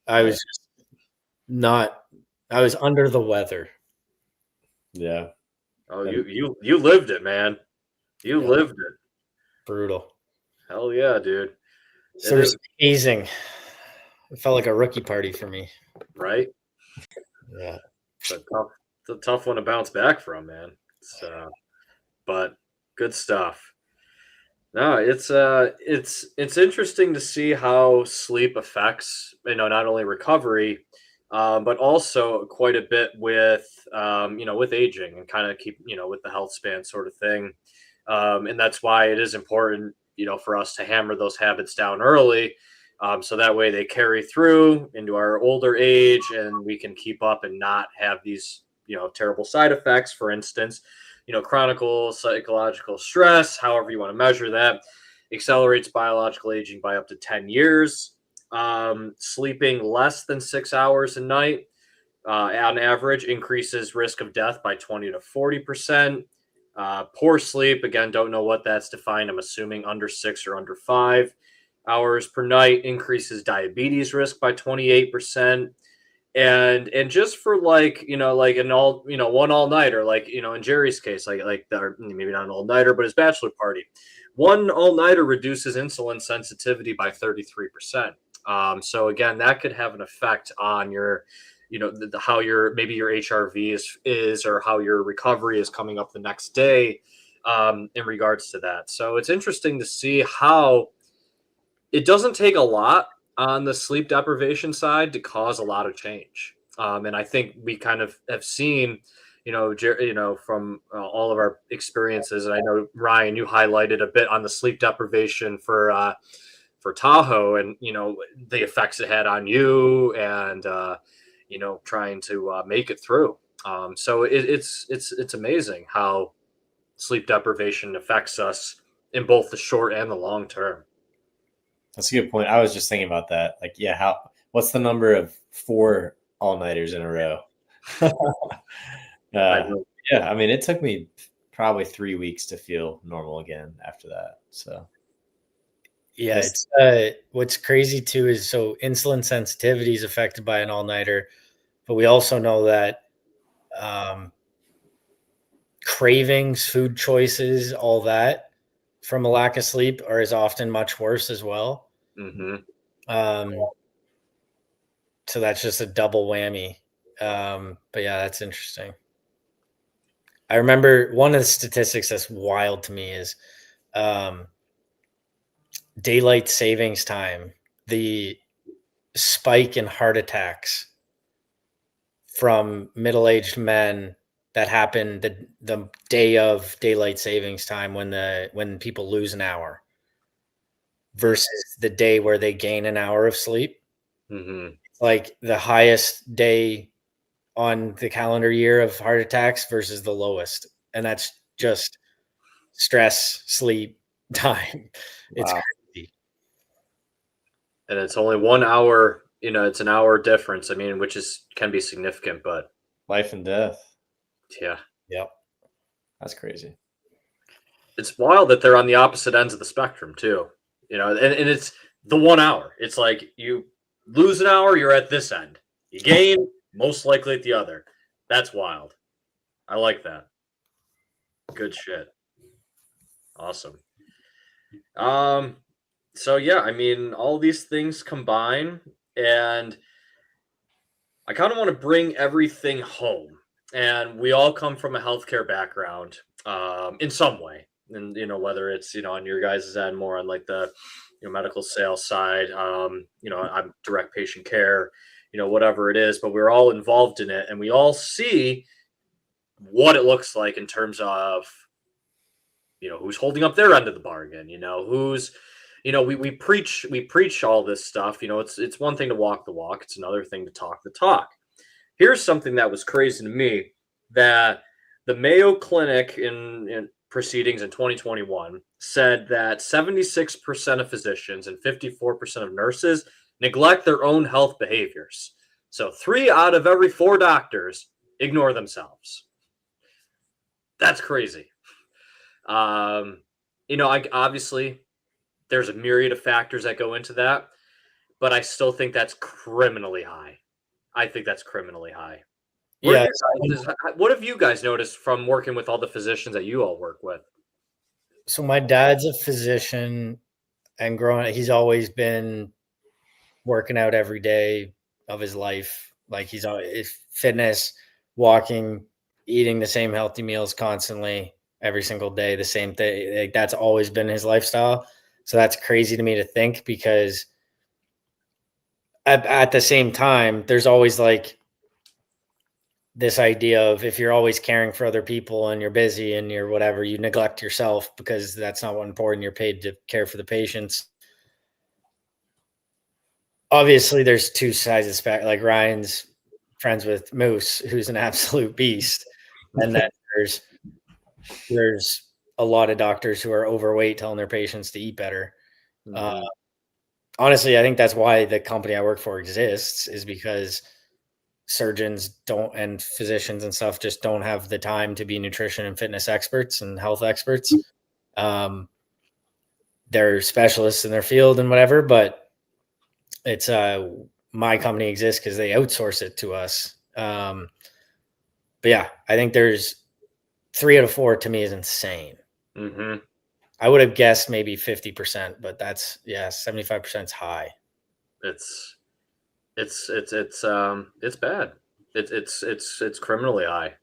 I was under the weather. Yeah. Oh, you lived it, man. You lived it. Brutal. Hell yeah, dude. So it was amazing. It felt like a rookie party for me. Right? Yeah. It's a tough one to bounce back from, man. But good stuff. No, it's interesting to see how sleep affects, not only recovery, but also quite a bit with with aging and kind of keep with the health span sort of thing, and that's why it is important for us to hammer those habits down early, so that way they carry through into our older age and we can keep up and not have these terrible side effects. For instance, chronic psychological stress, however you want to measure that, accelerates biological aging by up to 10 years. Sleeping less than 6 hours a night, on average, increases risk of death by 20 to 40%. Poor sleep, again, don't know what that's defined. I'm assuming under 6 or under 5 hours per night, increases diabetes risk by 28%. And just for like an all one all-nighter, like in Jerry's case, like that, maybe not an all-nighter, but his bachelor party, one all-nighter reduces insulin sensitivity by 33%. So again, that could have an effect on your how your maybe your HRV is or how your recovery is coming up the next day, in regards to that. So it's interesting to see how it doesn't take a lot on the sleep deprivation side to cause a lot of change. And I think we kind of have seen, from all of our experiences. And I know, Ryan, you highlighted a bit on the sleep deprivation for Tahoe and, the effects it had on you and, trying to make it through. So it's amazing how sleep deprivation affects us in both the short and the long term. That's a good point. I was just thinking about that. Like, yeah, what's the number of 4 all-nighters in a row? Yeah, I mean, it took me probably 3 weeks to feel normal again after that. So, yeah, it's what's crazy too is so insulin sensitivity is affected by an all-nighter, but we also know that cravings, food choices, all that from a lack of sleep is often much worse as well. Mm-hmm. So that's just a double whammy. But yeah, that's interesting. I remember one of the statistics that's wild to me is daylight savings time, the spike in heart attacks from middle-aged men that happened the day of daylight savings time when people lose an hour versus the day where they gain an hour of sleep. Mm-hmm. Like the highest day on the calendar year of heart attacks versus the lowest. And that's just stress, sleep, time. It's crazy. And it's only 1 hour, it's an hour difference. I mean, which can be significant, but life and death. Yeah. Yep. That's crazy. It's wild that they're on the opposite ends of the spectrum too, and it's the 1 hour. It's like you lose an hour, you're at this end. You gain, most likely at the other. That's wild. I like that. Good shit. Awesome. So yeah, I mean, all these things combine, and I kind of want to bring everything home. And we all come from a healthcare background, in some way. And, whether it's, on your guys' end, more on like the, medical sales side, I'm direct patient care, whatever it is, but we're all involved in it. And we all see what it looks like in terms of, who's holding up their end of the bargain, who's, we preach all this stuff. It's one thing to walk the walk. It's another thing to talk the talk. here's something that was crazy to me, that the Mayo Clinic in proceedings in 2021 said that 76% of physicians and 54% of nurses neglect their own health behaviors. So 3 out of every 4 doctors ignore themselves. That's crazy. Obviously there's a myriad of factors that go into that, but I still think that's criminally high. I think that's criminally high. Yeah. What have you guys noticed from working with all the physicians that you all work with? So my dad's a physician, and growing up, he's always been working out every day of his life. Like he's always fitness, walking, eating the same healthy meals constantly every single day, the same thing. Like that's always been his lifestyle. So that's crazy to me to think, because at the same time, there's always like this idea of, if you're always caring for other people and you're busy and you're whatever, you neglect yourself, because that's not what important. You're paid to care for the patients. Obviously there's two sides of the spectrum. Like Ryan's friends with Moose, who's an absolute beast. And then there's a lot of doctors who are overweight telling their patients to eat better. Honestly, I think that's why the company I work for exists, is because surgeons don't, and physicians and stuff, just don't have the time to be nutrition and fitness experts and health experts. They're specialists in their field and whatever, but it's my company exists because they outsource it to us. But yeah, I think there's 3 out of 4 to me is insane. I would have guessed maybe 50%, but that's 75% is high. It's bad. It's criminally high.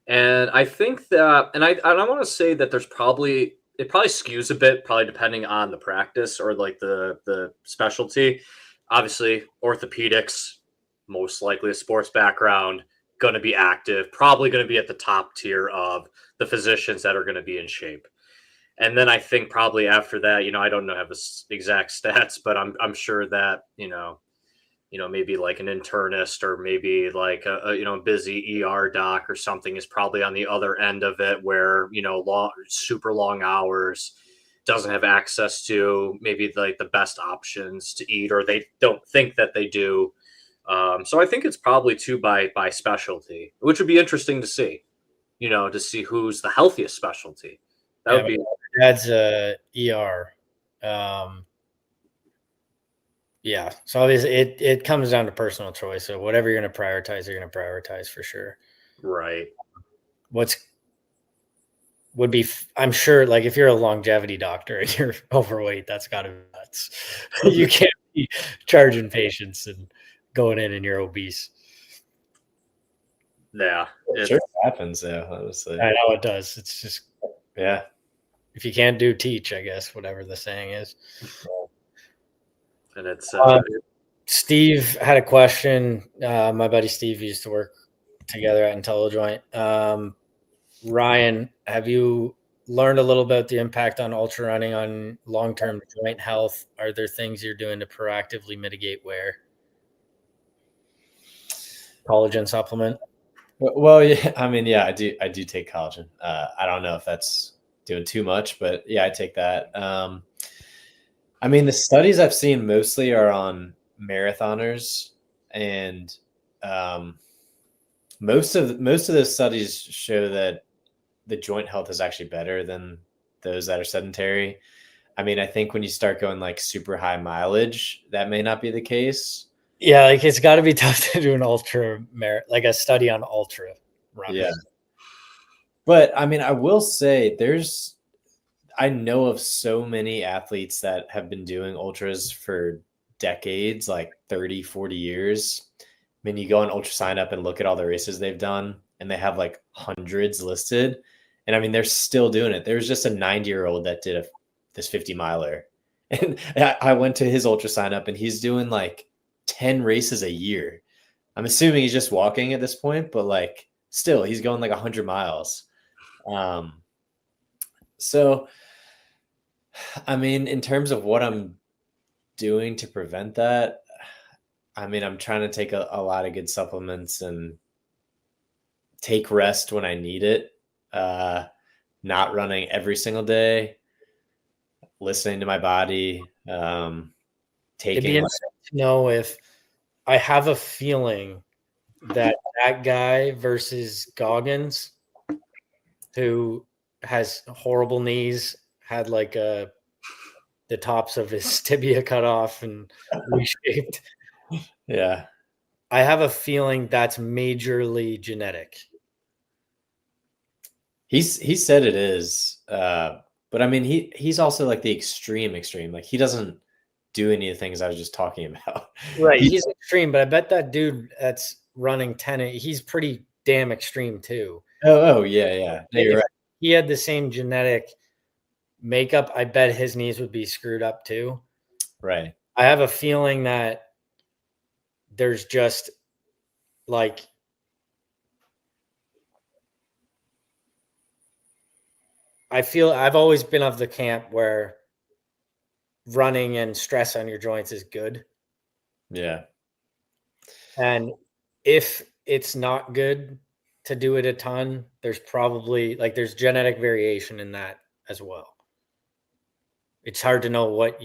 And I think that, and I want to say that it probably skews a bit, probably depending on the practice or like the specialty. Obviously, orthopedics, most likely a sports background, going to be active, probably going to be at the top tier of the physicians that are going to be in shape. And then I think probably after that, I don't know have the exact stats, but I'm sure that maybe like an internist, or maybe like a busy ER doc or something is probably on the other end of it, where super long hours, doesn't have access to maybe like the best options to eat, or they don't think that they do. So I think it's probably too by specialty, which would be interesting to see, to see who's the healthiest specialty. That would be. Dad's ER. Yeah. So obviously it comes down to personal choice. So whatever you're going to prioritize, you're going to prioritize for sure. Right. I'm sure, like if you're a longevity doctor and you're overweight, that's got to be nuts. You can't be charging patients and going in and you're obese. Yeah. It sure happens, though, honestly. I know it does. It's just, yeah. If you can't do, teach, I guess, whatever the saying is. And it's Steve had a question. My buddy Steve used to work together at IntelliJoint. Ryan, have you learned a little about the impact on ultra running on long-term joint health? Are there things you're doing to proactively mitigate wear? Collagen supplement? Well, yeah, I mean, yeah, I do take collagen. I don't know if that's doing too much, but yeah, I take that. I mean, the studies I've seen mostly are on marathoners, and most of those studies show that the joint health is actually better than those that are sedentary. I mean, I think when you start going like super high mileage, that may not be the case. Yeah, like it's got to be tough to do an like a study on ultra running. Yeah. But I mean, I will say I know of so many athletes that have been doing ultras for decades, like 30, 40 years. I mean, you go on Ultra Sign Up and look at all the races they've done, and they have like hundreds listed. And I mean, they're still doing it. There was just a 90-year-old that did this 50 miler. And I went to his Ultra Sign Up, and he's doing like 10 races a year. I'm assuming he's just walking at this point, but like still, he's going like 100 miles. So, I mean, in terms of what I'm doing to prevent that, I mean, I'm trying to take a lot of good supplements and take rest when I need it. Not running every single day, listening to my body, It'd be taking interesting to know if I have a feeling that guy versus Goggins, who has horrible knees, had like the tops of his tibia cut off and reshaped. yeah. I have a feeling that's majorly genetic. He said it is, but I mean he's also like the extreme. Like he doesn't do any of the things I was just talking about. Right, he's extreme, but I bet that dude that's running 10, he's pretty damn extreme too. Oh yeah. No, you're right. He had the same genetic makeup, I bet his knees would be screwed up too. Right. I have a feeling that there's just like I've always been of the camp where running and stress on your joints is good. Yeah. And if it's not good to do it a ton, there's probably there's genetic variation in that as well. It's hard to know what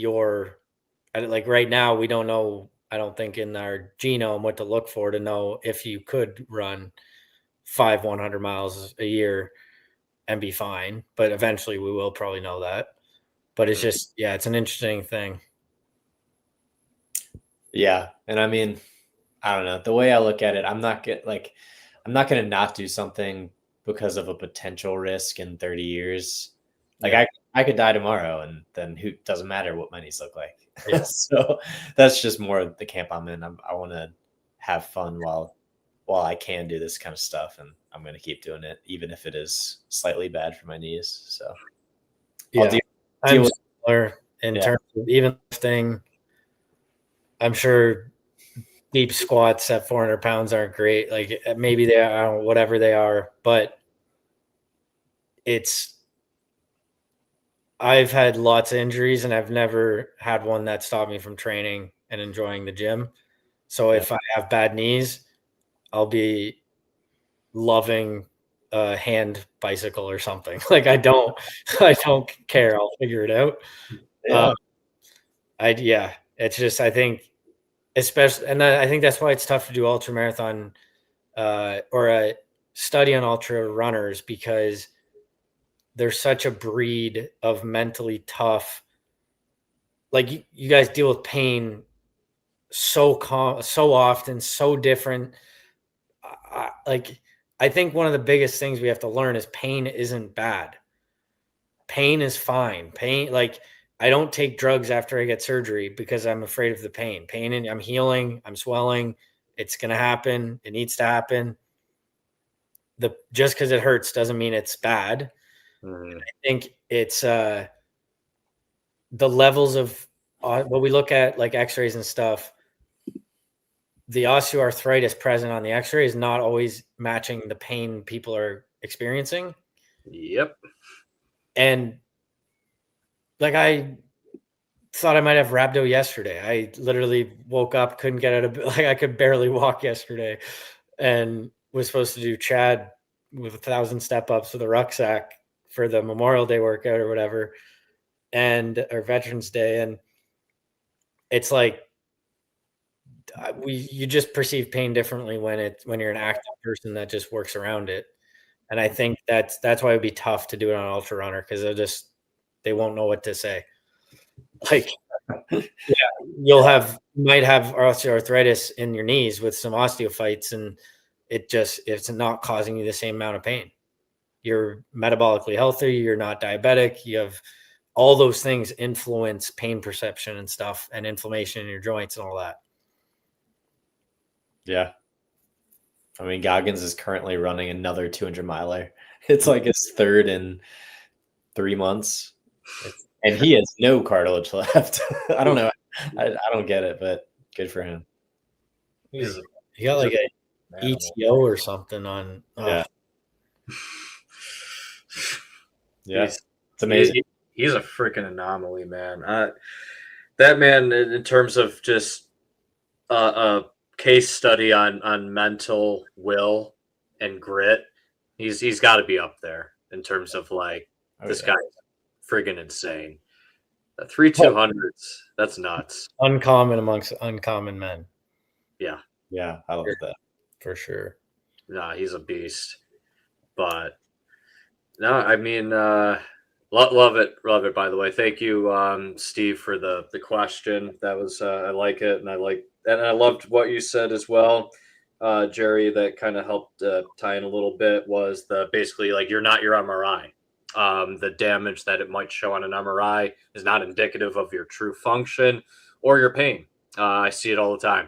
like right now, we don't know, I don't think in our genome what to look for to know if you could run 100 miles a year and be fine. But eventually we will probably know that. But it's just, yeah, it's an interesting thing. Yeah. And I mean, I don't know. The way I look at it, I'm not going to not do something because of a potential risk in 30 years. Like yeah. I could die tomorrow and then who doesn't matter what my knees look like. Yeah. So that's just more the camp I'm in. I want to have fun while I can do this kind of stuff, and I'm going to keep doing it, even if it is slightly bad for my knees. So yeah, I'm similar in terms of even lifting. I'm sure deep squats at 400 pounds aren't great. Like maybe they are, whatever they are, but I've had lots of injuries and I've never had one that stopped me from training and enjoying the gym. So if I have bad knees, I'll be loving a hand bicycle or something. Like I don't care. I'll figure it out. Yeah. It's just, I think, especially, and I think that's why it's tough to do ultra marathon or a study on ultra runners, because there's such a breed of mentally tough. Like you guys deal with pain so often, so different. I think one of the biggest things we have to learn is pain isn't bad. Pain is fine. Pain, like I don't take drugs after I get surgery because I'm afraid of the pain. And I'm healing, I'm swelling. It's going to happen. It needs to happen. Just because it hurts doesn't mean it's bad. I think it's the levels of what we look at, like x-rays and stuff. The osteoarthritis present on the x-ray is not always matching the pain people are experiencing. Yep. And like I thought I might have rhabdo yesterday. I literally woke up, couldn't get out of bed. Like I could barely walk yesterday, and was supposed to do Chad with 1,000 step ups with a rucksack for the Memorial Day workout or whatever, or Veterans Day. And it's like, you just perceive pain differently when you're an active person that just works around it. And I think that's why it'd be tough to do it on an ultra runner, because they won't know what to say. Like, yeah, might have osteoarthritis in your knees with some osteophytes, and it's not causing you the same amount of pain. You're metabolically healthy. You're not diabetic. You have all those things influence pain perception and stuff, and inflammation in your joints and all that. Yeah. I mean, Goggins is currently running another 200 miler. It's like his third in 3 months. And he has no cartilage left. I don't know. I don't get it, but good for him. He got like a ETO or something on. Yeah. Yeah. It's amazing. He's a freaking anomaly, man. That man, in terms of just a case study on mental will and grit. He's got to be up there in terms of like this guy's friggin' insane. 3/200s, that's nuts. Uncommon amongst uncommon men. Yeah, I love that for sure. Nah, he's a beast. But no, I mean, love it. By the way, thank you, Steve, for the question. That was I like it, and I loved what you said as well, Jerry. That kind of helped tie in a little bit. Was the basically like you're not your MRI. The damage that it might show on an MRI is not indicative of your true function or your pain. I see it all the time.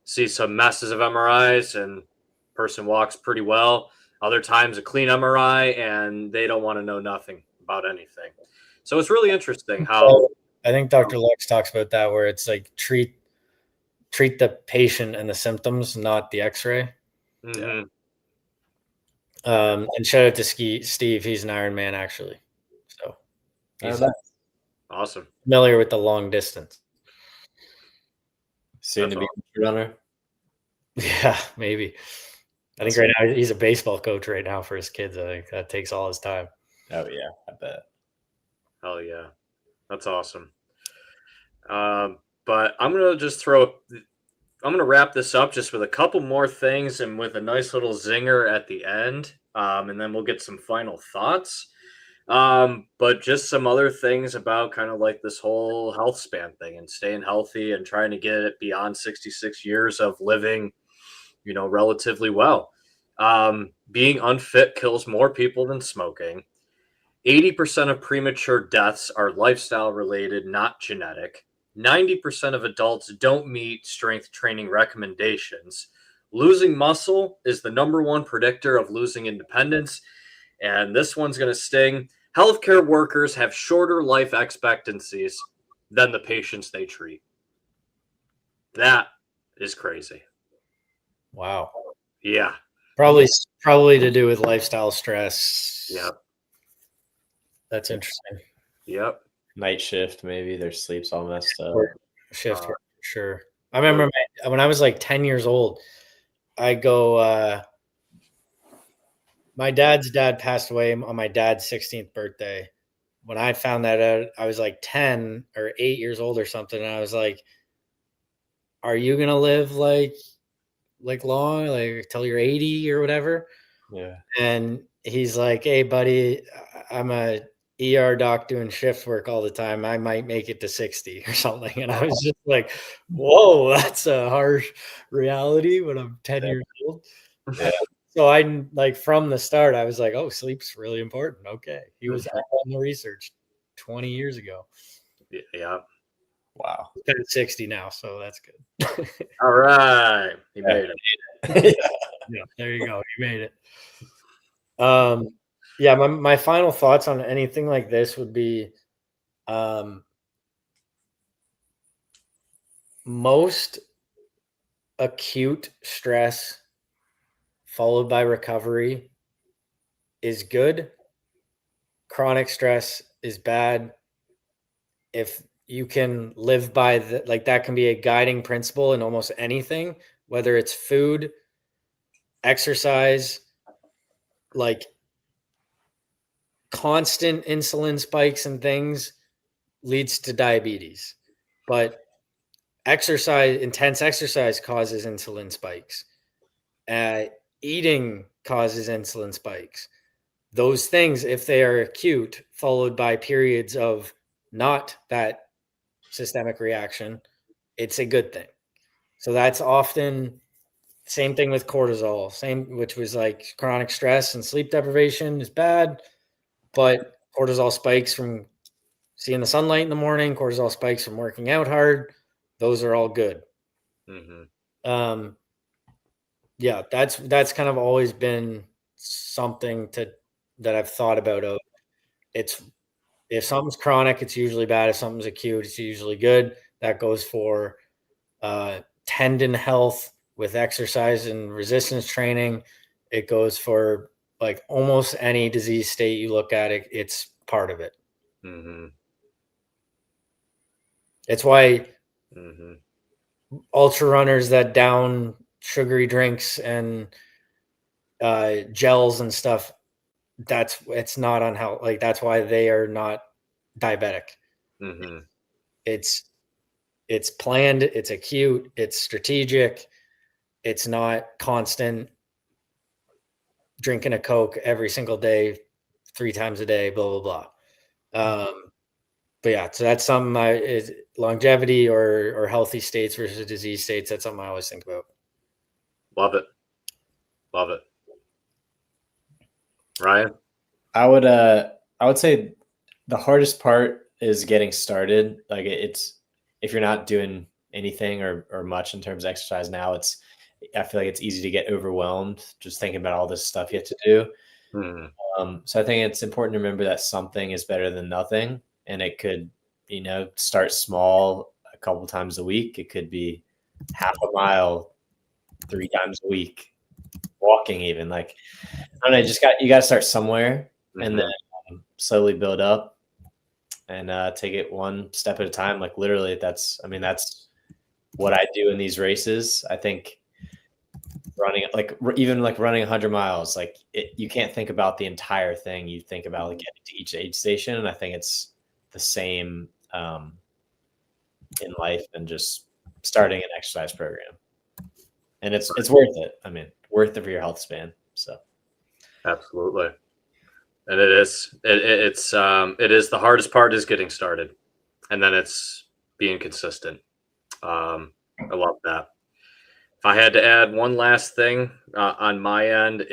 See some messes of MRIs, and person walks pretty well. Other times, a clean MRI, and they don't want to know nothing about anything. So it's really interesting how I think Dr. Lux talks about that, where it's like treat the patient and the symptoms, not the X-ray. Mm-hmm. And shout out to Steve. He's an Iron Man, actually. So he's awesome. Familiar with the long distance. Soon to be a runner. Yeah, maybe. I think right now he's a baseball coach right now for his kids. I think that takes all his time. Oh yeah, I bet. Hell yeah, that's awesome. But I'm gonna wrap this up just with a couple more things and with a nice little zinger at the end, and then we'll get some final thoughts. But just some other things about kind of like this whole health span thing and staying healthy and trying to get it beyond 66 years of living, relatively well. Being unfit kills more people than smoking. 80% of premature deaths are lifestyle related, not genetic. 90% of adults don't meet strength training recommendations. Losing muscle is the number one predictor of losing independence. And this one's going to sting. Healthcare workers have shorter life expectancies than the patients they treat. That is crazy. Wow. Yeah. Probably to do with lifestyle stress. Yep. That's interesting. Yep. Night shift, maybe their sleep's all messed up. Shift for sure. I remember when I was like 10 years old, I go, my dad's dad passed away on my dad's 16th birthday. When I found that out, I was like 10 or 8 years old or something. And I was like, are you going to live like long, like till you're 80 or whatever? Yeah. And he's like, hey buddy, I'm a ER doc doing shift work all the time. I might make it to 60 or something. And I was just like, whoa, that's a harsh reality when I'm 10 years old. Yeah. So I like from the start, I was like, oh, sleep's really important. Okay. He was on the research 20 years ago. Yeah. Wow. He's kind of 60 now, so that's good. All right. He made it. Yeah, there you go. You made it. Yeah, my final thoughts on anything like this would be most acute stress followed by recovery is good. Chronic stress is bad. If you can live by that can be a guiding principle in almost anything, whether it's food, exercise, like constant insulin spikes and things leads to diabetes. But intense exercise causes insulin spikes. Eating causes insulin spikes. Those things, if they are acute, followed by periods of not that systemic reaction, it's a good thing. So that's often same thing with cortisol, which was like chronic stress and sleep deprivation is bad, but cortisol spikes from seeing the sunlight in the morning, cortisol spikes from working out hard. Those are all good. Mm-hmm. Yeah, that's kind of always been something that I've thought about. It's if something's chronic, it's usually bad. If something's acute, it's usually good. That goes for tendon health with exercise and resistance training. It goes for like almost any disease state you look at it. It's part of it. Mm-hmm. It's why ultra runners that down sugary drinks and gels and stuff, it's not unhealthy. Like, that's why they are not diabetic. Mm-hmm. It's planned, it's acute, it's strategic, it's not constant drinking a Coke every single day, 3 times a day, blah blah blah. But yeah, so that's something is longevity or healthy states versus disease states. That's something I always think about. Love it. Love it. Ryan? I would say the hardest part is getting started. Like it's if you're not doing anything or much in terms of exercise now, I feel like it's easy to get overwhelmed just thinking about all this stuff you have to do. So I think it's important to remember that something is better than nothing, and it could, start small a couple times a week. It could be half a mile 3 times a week, walking even. Like, I don't know, you got to start somewhere, and then slowly build up and take it one step at a time. Like literally, that's what I do in these races. I think running even running 100 miles, like you can't think about the entire thing. You think about like getting to each aid station, and I think it's the same in life and just starting an exercise program. And it's worth it. I mean, worth it for your health span. So absolutely. And it is the hardest part is getting started, and then it's being consistent. I love that. If I had to add one last thing on my end,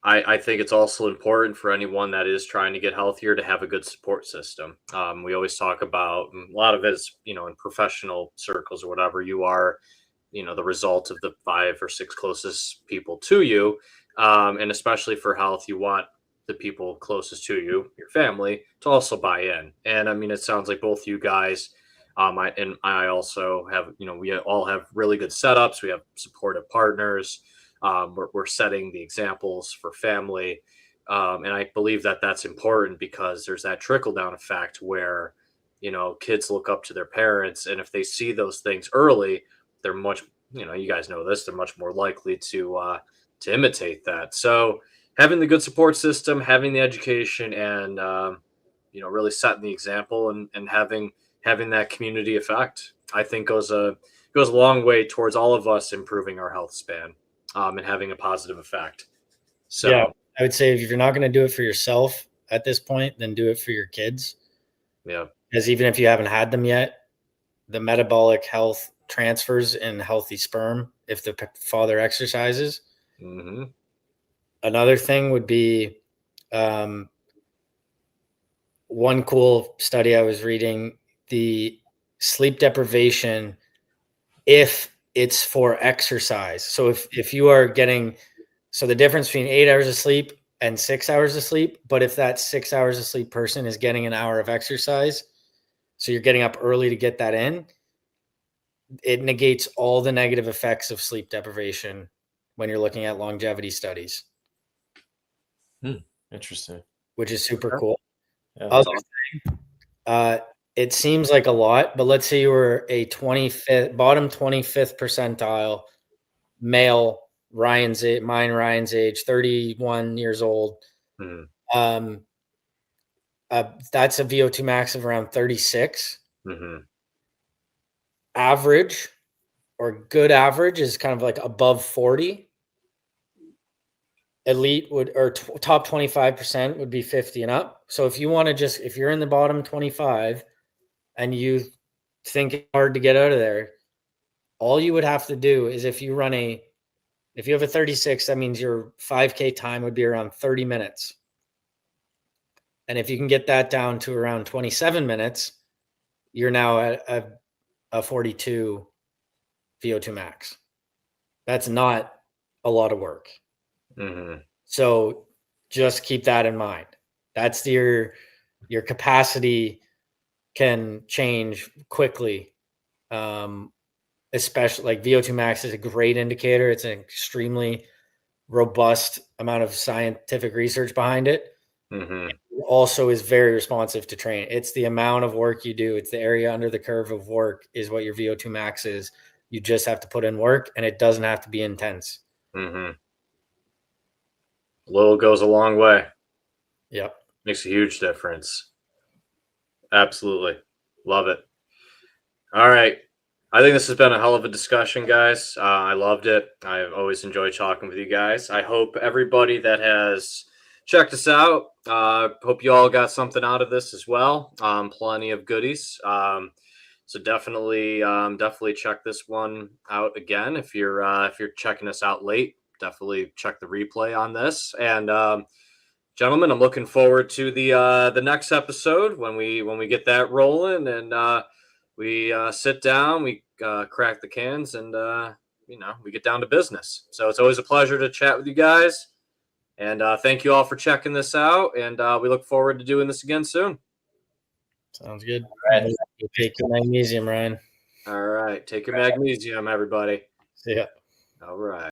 I think it's also important for anyone that is trying to get healthier to have a good support system. We always talk about a lot of it is, in professional circles or whatever, you are, the result of the 5 or 6 closest people to you. And especially for health, you want the people closest to you, your family, to also buy in. And I mean, it sounds like both you guys, I also have, we all have really good setups. We have supportive partners. We're setting the examples for family. And I believe that that's important because there's that trickle down effect where, kids look up to their parents. And if they see those things early, they're much, you guys know this, they're much more likely to imitate that. So having the good support system, having the education, and really setting the example and having that community effect, I think goes a long way towards all of us improving our health span and having a positive effect. So yeah, I would say if you're not going to do it for yourself at this point, then do it for your kids. Yeah, because even if you haven't had them yet, the metabolic health transfers in healthy sperm if the father exercises. Mm-hmm. Another thing would be one cool study I was reading, the sleep deprivation if it's for exercise. So if you are getting, so the difference between 8 hours of sleep and 6 hours of sleep, but if that 6 hours of sleep person is getting an hour of exercise, so you're getting up early to get that in, it negates all the negative effects of sleep deprivation when you're looking at longevity studies. Interesting. Which is super cool. Yeah. Other thing, it seems like a lot, but let's say you were a bottom 25th percentile male, Ryan's age, 31 years old. Mm-hmm. That's a VO2 max of around 36. Mm-hmm. Average or good average is kind of like above 40. Elite top 25% would be 50 and up. So if you want to if you're in the bottom 25 and you think it's hard to get out of there, all you would have to do is if you have a 36, that means your 5K time would be around 30 minutes. And if you can get that down to around 27 minutes, you're now at a 42 VO2 max. That's not a lot of work. Mm-hmm. So just keep that in mind. That's your capacity can change quickly. Especially like VO2 max is a great indicator. It's an extremely robust amount of scientific research behind it. Mm-hmm. also is very responsive to train. It's the amount of work you do. It's the area under the curve of work is what your VO2 max is. You just have to put in work, and it doesn't have to be intense. Mm-hmm. Little goes a long way. Yep. Makes a huge difference. Absolutely. Love it. All right. I think this has been a hell of a discussion, guys. I loved it. I've always enjoyed talking with you guys. I hope everybody that has checked us out, hope you all got something out of this as well. Plenty of goodies. So definitely check this one out again. If you're checking us out late, definitely check the replay on this. And gentlemen, I'm looking forward to the next episode when we get that rolling and we sit down, we crack the cans, and we get down to business. So it's always a pleasure to chat with you guys, and thank you all for checking this out. And we look forward to doing this again soon. Sounds good. All right. We'll take your magnesium, Ryan. All right, take your magnesium, everybody. See ya. All right.